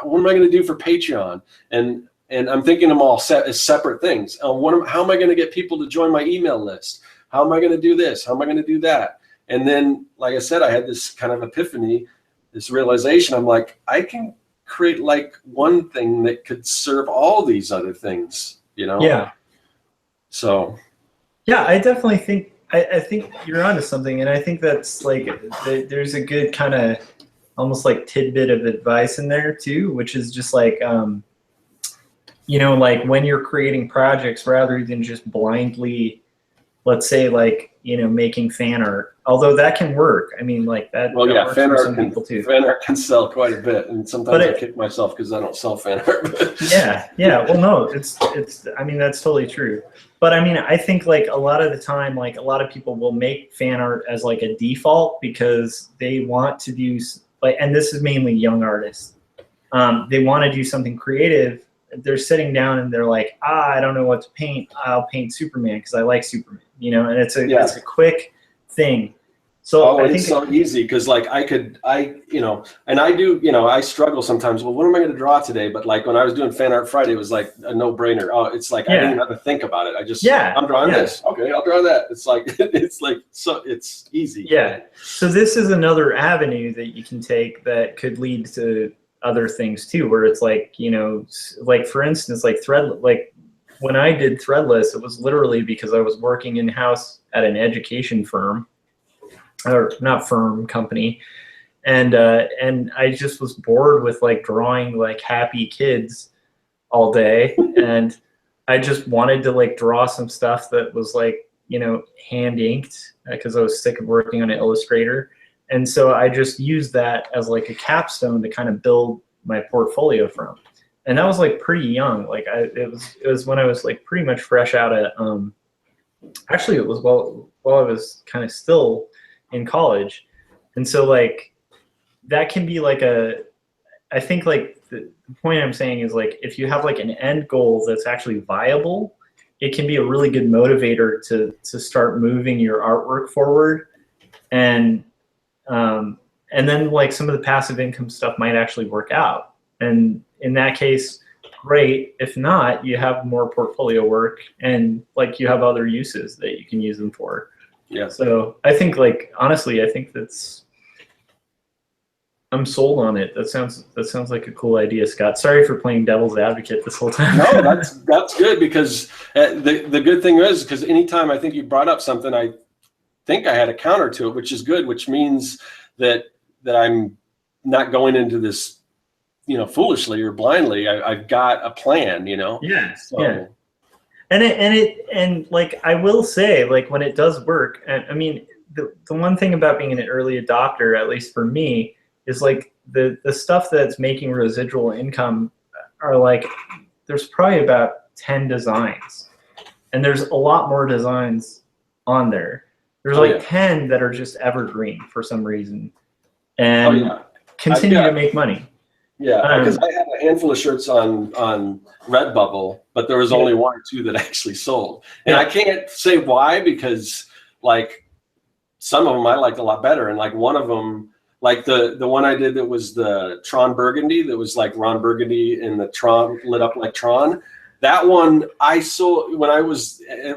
what am I going to do for Patreon? And I'm thinking them all as separate things. How am I going to get people to join my email list? How am I going to do this? How am I going to do that? And then, like I said, I had this kind of epiphany, this realization. I'm like, I can create like one thing that could serve all these other things, you know? Yeah. So. Yeah, I definitely think, I think you're onto something. And I think that's like, there's a good kind of almost like tidbit of advice in there too, which is just like, you know, like when you're creating projects, rather than just blindly, let's say, like, you know, making fan art, although that can work. I mean, like that. Well, yeah, fan art can sell quite a bit, and sometimes I kick myself because I don't sell fan art. yeah. Well, no, it's. I mean, that's totally true. But I mean, I think like a lot of the time, like a lot of people will make fan art as like a default because they want to do like, and this is mainly young artists. They want to do something creative. They're sitting down and they're like, I don't know what to paint. I'll paint Superman because I like Superman, you know, and it's a quick thing. So I think it's so easy because like you know, and I do, you know, I struggle sometimes. Well, what am I going to draw today? But like when I was doing Fan Art Friday, it was like a no-brainer. Oh, it's like I didn't even have to think about it. I just I'm drawing this. Okay, I'll draw that. It's like so it's easy. Yeah. So this is another avenue that you can take that could lead to other things too, where it's like, you know, like for instance, like like when I did Threadless, it was literally because I was working in-house at an education firm, or not firm, company, and I just was bored with like drawing like happy kids all day, and I just wanted to like draw some stuff that was like, you know, hand inked, because I was sick of working on an Illustrator. And so I just used that as like a capstone to kind of build my portfolio from. And that was like pretty young. Like it was when I was like pretty much fresh out of, actually it was while I was kind of still in college. And so like that can be like I think like the point I'm saying is like, if you have like an end goal that's actually viable, it can be a really good motivator to start moving your artwork forward. And then like some of the passive income stuff might actually work out. And in that case, great. If not, you have more portfolio work and like you have other uses that you can use them for. Yeah. So I think like, honestly, I think I'm sold on it. That sounds like a cool idea, Scott. Sorry for playing devil's advocate this whole time. No, that's good, because the good thing is, because anytime I think you brought up something, I think I had a counter to it, which is good, which means that I'm not going into this, you know, foolishly or blindly. I've got a plan, you know. Yeah. So. Yeah. And like I will say, like when it does work, I mean, the one thing about being an early adopter, at least for me, is like the stuff that's making residual income are like, there's probably about 10 designs, and there's a lot more designs on there. There's like 10 that are just evergreen for some reason, and continue to make money. Yeah, because I had a handful of shirts on Redbubble, but there was only one or two that actually sold. And I can't say why, because like some of them I liked a lot better, and like one of them, like the one I did that was the Tron Burgundy, that was like Ron Burgundy and the Tron lit up like Tron. That one I sold when I was at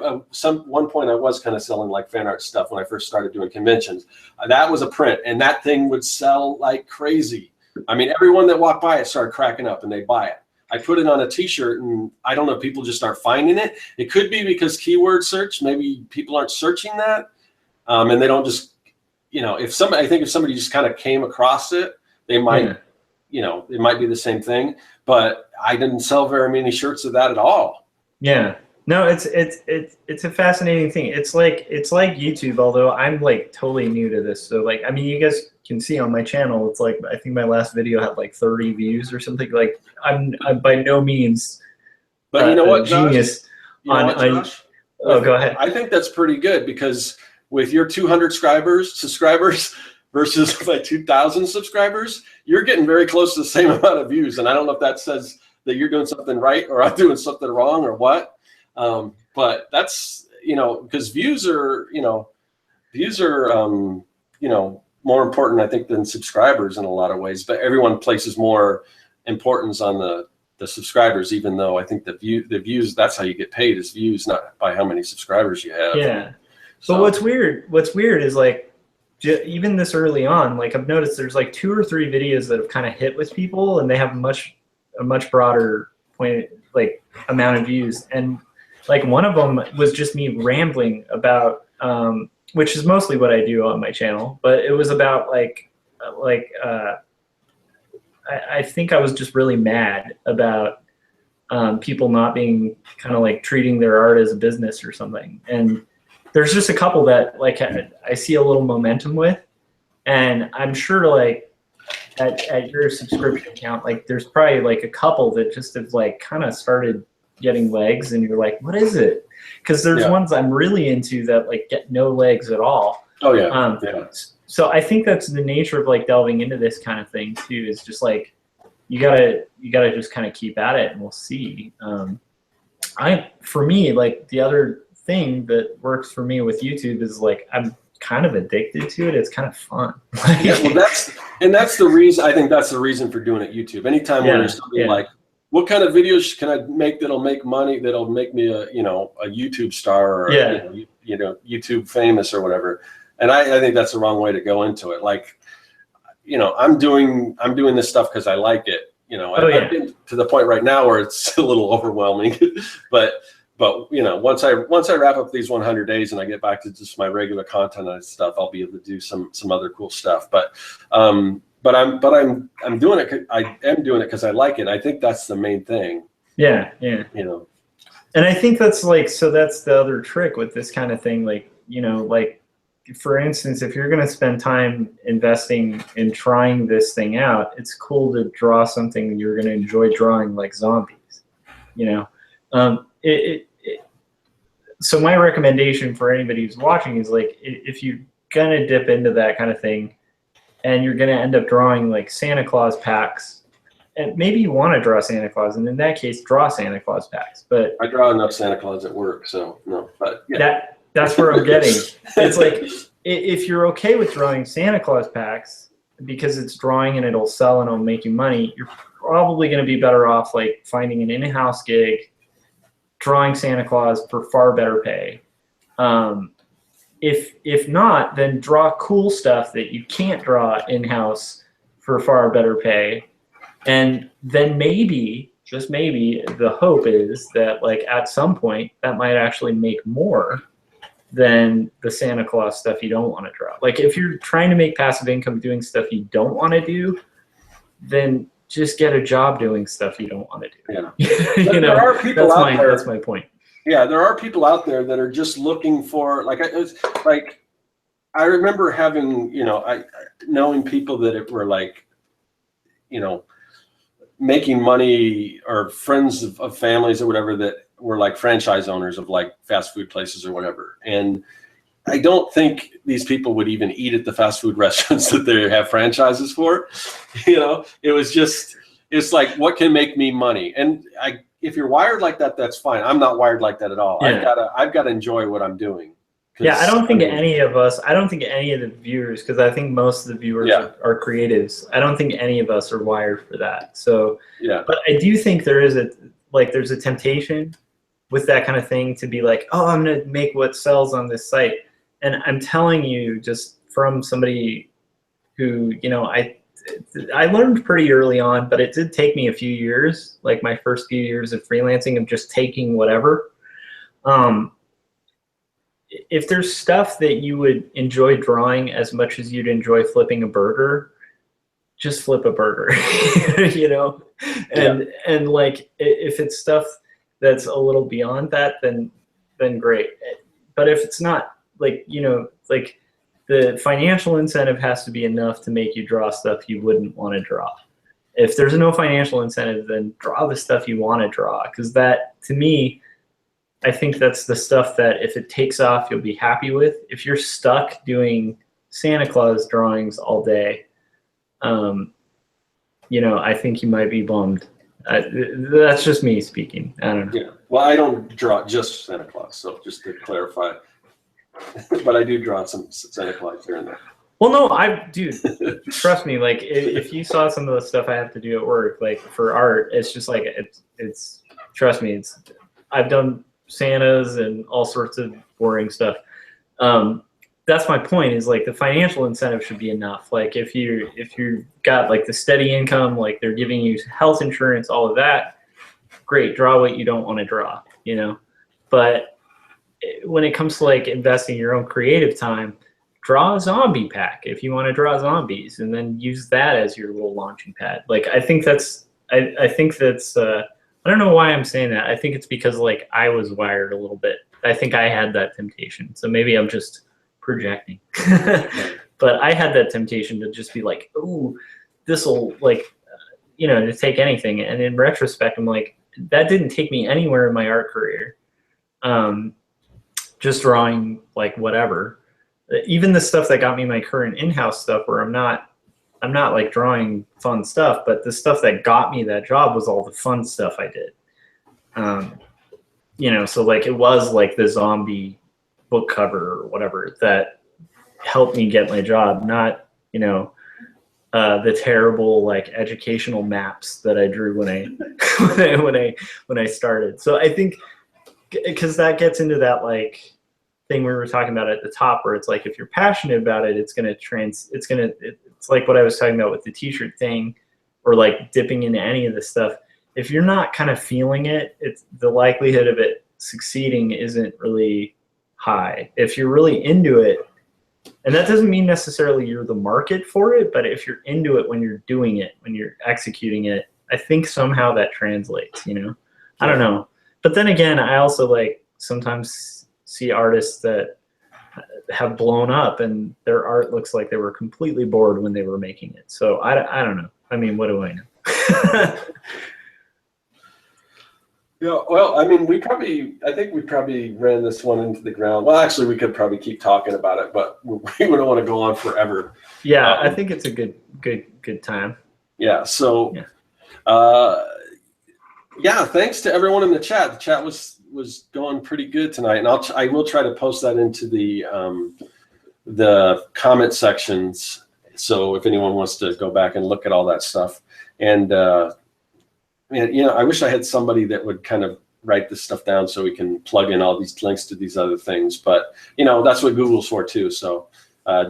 one point I was kind of selling like fan art stuff when I first started doing conventions. That was a print, and that thing would sell like crazy. I mean, everyone that walked by it started cracking up and they buy it. I put it on a t-shirt, and I don't know, people just start finding it. It could be because keyword search, maybe people aren't searching that. And they don't just, you know, if somebody just kind of came across it, they might, you know, it might be the same thing, but I didn't sell very many shirts of that at all. Yeah. No, it's a fascinating thing. It's like YouTube, although I'm like totally new to this. So like, I mean, you guys can see on my channel, it's like, I think my last video had like 30 views or something. Like I'm by no means But you know what, genius. Josh? Oh, go ahead. I think that's pretty good, because with your 200 subscribers versus my 2,000 subscribers, you're getting very close to the same amount of views. And I don't know if that says that you're doing something right or I'm doing something wrong or what. But that's, because views are more important, I think, than subscribers in a lot of ways. But everyone places more importance on the subscribers, even though I think the views, that's how you get paid, is views, not by how many subscribers you have. Yeah. So what's weird is like, even this early on, like I've noticed there's like 2 or 3 videos that have kind of hit with people, and they have a much broader amount of views. And like one of them was just me rambling about, which is mostly what I do on my channel, but it was about I think I was just really mad about people not being kind of like treating their art as a business or something. And there's just a couple that like I see a little momentum with, and I'm sure like at your subscription count, like there's probably like a couple that just have like kind of started getting legs, and you're like, what is it? Because there's ones I'm really into that like get no legs at all. Oh yeah. So I think that's the nature of like delving into this kind of thing too, is just like you gotta just kind of keep at it, and we'll see. For me, like the other thing that works for me with YouTube is like I'm kind of addicted to it. It's kind of fun. Yeah, well, that's the reason. I think that's the reason for doing it YouTube. Anytime when there's something like, what kind of videos can I make that'll make money, that'll make me a YouTube star, or YouTube famous or whatever. And I think that's the wrong way to go into it. Like, I'm doing this stuff because I like it. I've been to the point right now where it's a little overwhelming, but once I wrap up these 100 days and I get back to just my regular content and stuff, I'll be able to do some other cool stuff. But I'm doing it. I am doing it because I like it. I think that's the main thing. Yeah. And I think that's like, so that's the other trick with this kind of thing. Like, like for instance, if you're going to spend time investing in trying this thing out, it's cool to draw something you're going to enjoy drawing, like zombies, so my recommendation for anybody who's watching is like, if you're going to dip into that kind of thing and you're going to end up drawing like Santa Claus packs, and maybe you want to draw Santa Claus, and in that case, draw Santa Claus packs. But I draw enough Santa Claus at work, so no. But yeah. That's where I'm getting. It's like, if you're okay with drawing Santa Claus packs because it's drawing and it'll sell and it'll make you money, you're probably going to be better off like finding an in-house gig, drawing Santa Claus for far better pay. If not, then draw cool stuff that you can't draw in-house for far better pay. And then maybe, just maybe, the hope is that like at some point that might actually make more than the Santa Claus stuff you don't want to draw. Like if you're trying to make passive income doing stuff you don't want to do, then just get a job doing stuff you don't want to do. Yeah. There are people that's my point. Yeah, there are people out there that are just looking for, like, I remember having, knowing people that were like, making money, or friends of families or whatever that were like franchise owners of like fast food places or whatever. And I don't think these people would even eat at the fast food restaurants that they have franchises for. It's like, what can make me money? And if you're wired like that, that's fine. I'm not wired like that at all. Yeah. I've got to enjoy what I'm doing. Yeah, I don't think any of the viewers, because I think most of the viewers are creatives. I don't think any of us are wired for that. So, but I do think there's a temptation with that kind of thing to be like, oh, I'm going to make what sells on this site. And I'm telling you, just from somebody who, I learned pretty early on, but it did take me a few years, like my first few years of freelancing, of just taking whatever. If there's stuff that you would enjoy drawing as much as you'd enjoy flipping a burger, just flip a burger, And like, if it's stuff, that's a little beyond that, then great. But if it's not, like, you know, like the financial incentive has to be enough to make you draw stuff you wouldn't want to draw. If there's no financial incentive, then draw the stuff you want to draw, because that, to me, I think that's the stuff that if it takes off, you'll be happy with. If you're stuck doing Santa Claus drawings all day, you know, I think you might be bummed. That's just me speaking. I don't know. Yeah. Well, I don't draw just Santa Claus, so just to clarify. But I do draw some Santa Claus here and there. Well, no, dude, trust me. Like, if you saw some of the stuff I have to do at work, like for art, it's just like it's. Trust me, I've done Santas and all sorts of boring stuff. That's my point. Is like the financial incentive should be enough. Like if you got like the steady income, like they're giving you health insurance, all of that, great. Draw what you don't want to draw, you know. But when it comes to like investing your own creative time, draw a zombie pack if you want to draw zombies, and then use that as your little launching pad. Like I think that's I think that's I don't know why I'm saying that. I think it's because like I was wired a little bit. I think I had that temptation. So maybe I'm just projecting. But I had that temptation to just be like, "Ooh, this'll like you know, to take anything." And in retrospect, I'm like, that didn't take me anywhere in my art career. Just drawing like whatever. Even the stuff that got me my current in-house stuff, where I'm not like drawing fun stuff, but the stuff that got me that job was all the fun stuff I did. You know, so like it was like the zombie book cover or whatever that helped me get my job, not, you know, the terrible like educational maps that I drew when I started. So I think because that gets into that like thing we were talking about at the top, where it's like if you're passionate about it, it's like what I was talking about with the t-shirt thing, or like dipping into any of this stuff. If you're not kind of feeling it, it's the likelihood of it succeeding isn't really high. If you're really into it, and that doesn't mean necessarily you're the market for it, but if you're into it when you're doing it, when you're executing it, I think somehow that translates, you know? I don't know. But then again, I also like sometimes see artists that have blown up and their art looks like they were completely bored when they were making it. So I don't know. I mean, what do I know? Yeah, well, I mean, I think we probably ran this one into the ground. Well, actually, we could probably keep talking about it, but we wouldn't want to go on forever. Yeah, I think it's a good time. Yeah. So, yeah, thanks to everyone in the chat. The chat was going pretty good tonight, and I will try to post that into the comment sections. So if anyone wants to go back and look at all that stuff, and man, you know, I wish I had somebody that would kind of write this stuff down so we can plug in all these links to these other things. But you know, that's what Google's for too. So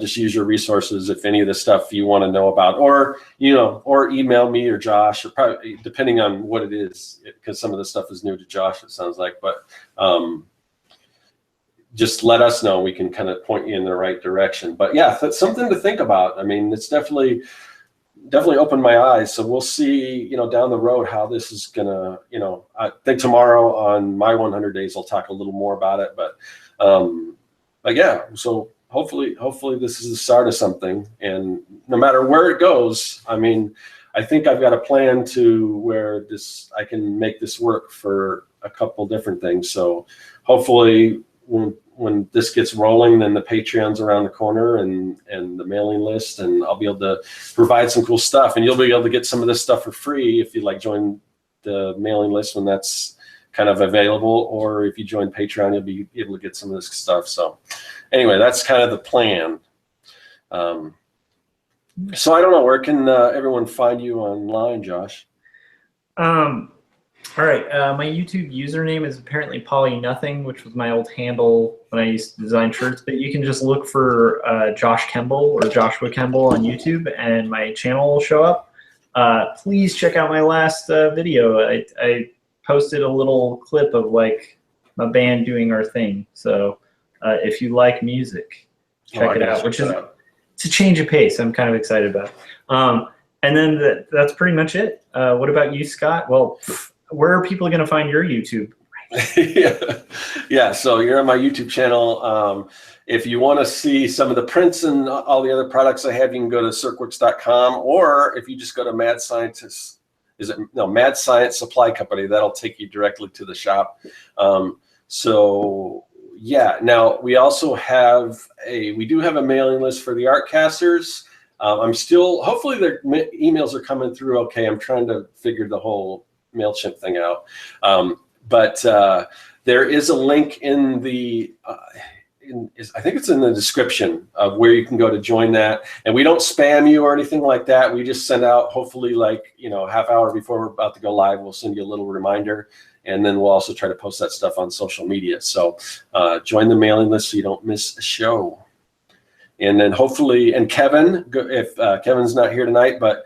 just use your resources if any of the stuff you want to know about, or you know, or email me or Josh, or probably depending on what it is, because some of the stuff is new to Josh, it sounds like. But just let us know. We can kind of point you in the right direction. But yeah, that's something to think about. I mean, it's definitely opened my eyes. So we'll see, you know, down the road how this is gonna, you know, I think tomorrow on my 100 days, I'll talk a little more about it. But yeah, so hopefully this is the start of something. And no matter where it goes, I mean, I think I've got a plan to where I can make this work for a couple different things. So hopefully when this gets rolling, then the Patreon's around the corner and the mailing list, and I'll be able to provide some cool stuff, and you'll be able to get some of this stuff for free if you like join the mailing list when that's kind of available, or if you join Patreon, you'll be able to get some of this stuff. So anyway, that's kind of the plan. So I don't know, where can everyone find you online, Josh? All right, my YouTube username is apparently Pollynothing, which was my old handle when I used to design shirts. But you can just look for Josh Kemble or Joshua Kemble on YouTube, and my channel will show up. Please check out my last video. I posted a little clip of like my band doing our thing. So if you like music, check it out. It's a change of pace. I'm kind of excited about it. And then that's pretty much it. What about you, Scott? Well, where are people going to find your YouTube? Yeah. So you're on my YouTube channel. If you want to see some of the prints and all the other products I have, you can go to circworks.com, or if you just go to Mad Scientist, Mad Science Supply Company, that'll take you directly to the shop. So yeah, now we also have we do have a mailing list for the Artcasters. I'm still, hopefully their emails are coming through okay. I'm trying to figure the whole MailChimp thing out. But there is a link in the, I think it's in the description of where you can go to join that. And we don't spam you or anything like that. We just send out, hopefully, like, half hour before we're about to go live, we'll send you a little reminder. And then we'll also try to post that stuff on social media. So join the mailing list so you don't miss a show. And then hopefully, and Kevin, if Kevin's not here tonight, but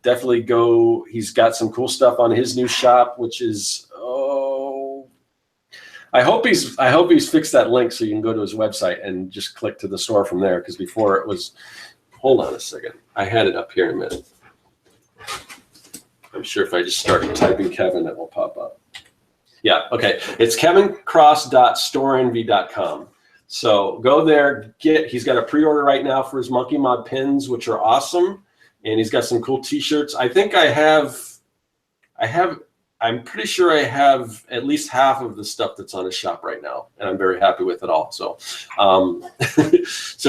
definitely go. He's got some cool stuff on his new shop, which is, I hope he's fixed that link so you can go to his website and just click to the store from there. Because before it was, hold on a second, I had it up here in a minute. I'm sure if I just start typing Kevin, it will pop up. Yeah, okay. It's kevincross.storeenvy.com. So go there, he's got a pre-order right now for his Monkey Mod pins, which are awesome. And he's got some cool t-shirts. I think I'm pretty sure I have at least half of the stuff that's on his shop right now, and I'm very happy with it all. So, so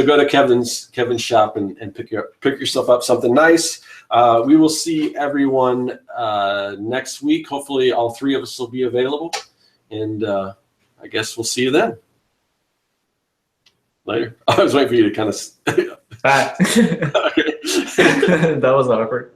go to Kevin's shop and pick yourself up something nice. We will see everyone next week. Hopefully, all three of us will be available, and I guess we'll see you then. Later. I was waiting for you to kind of. Bye. That was awkward.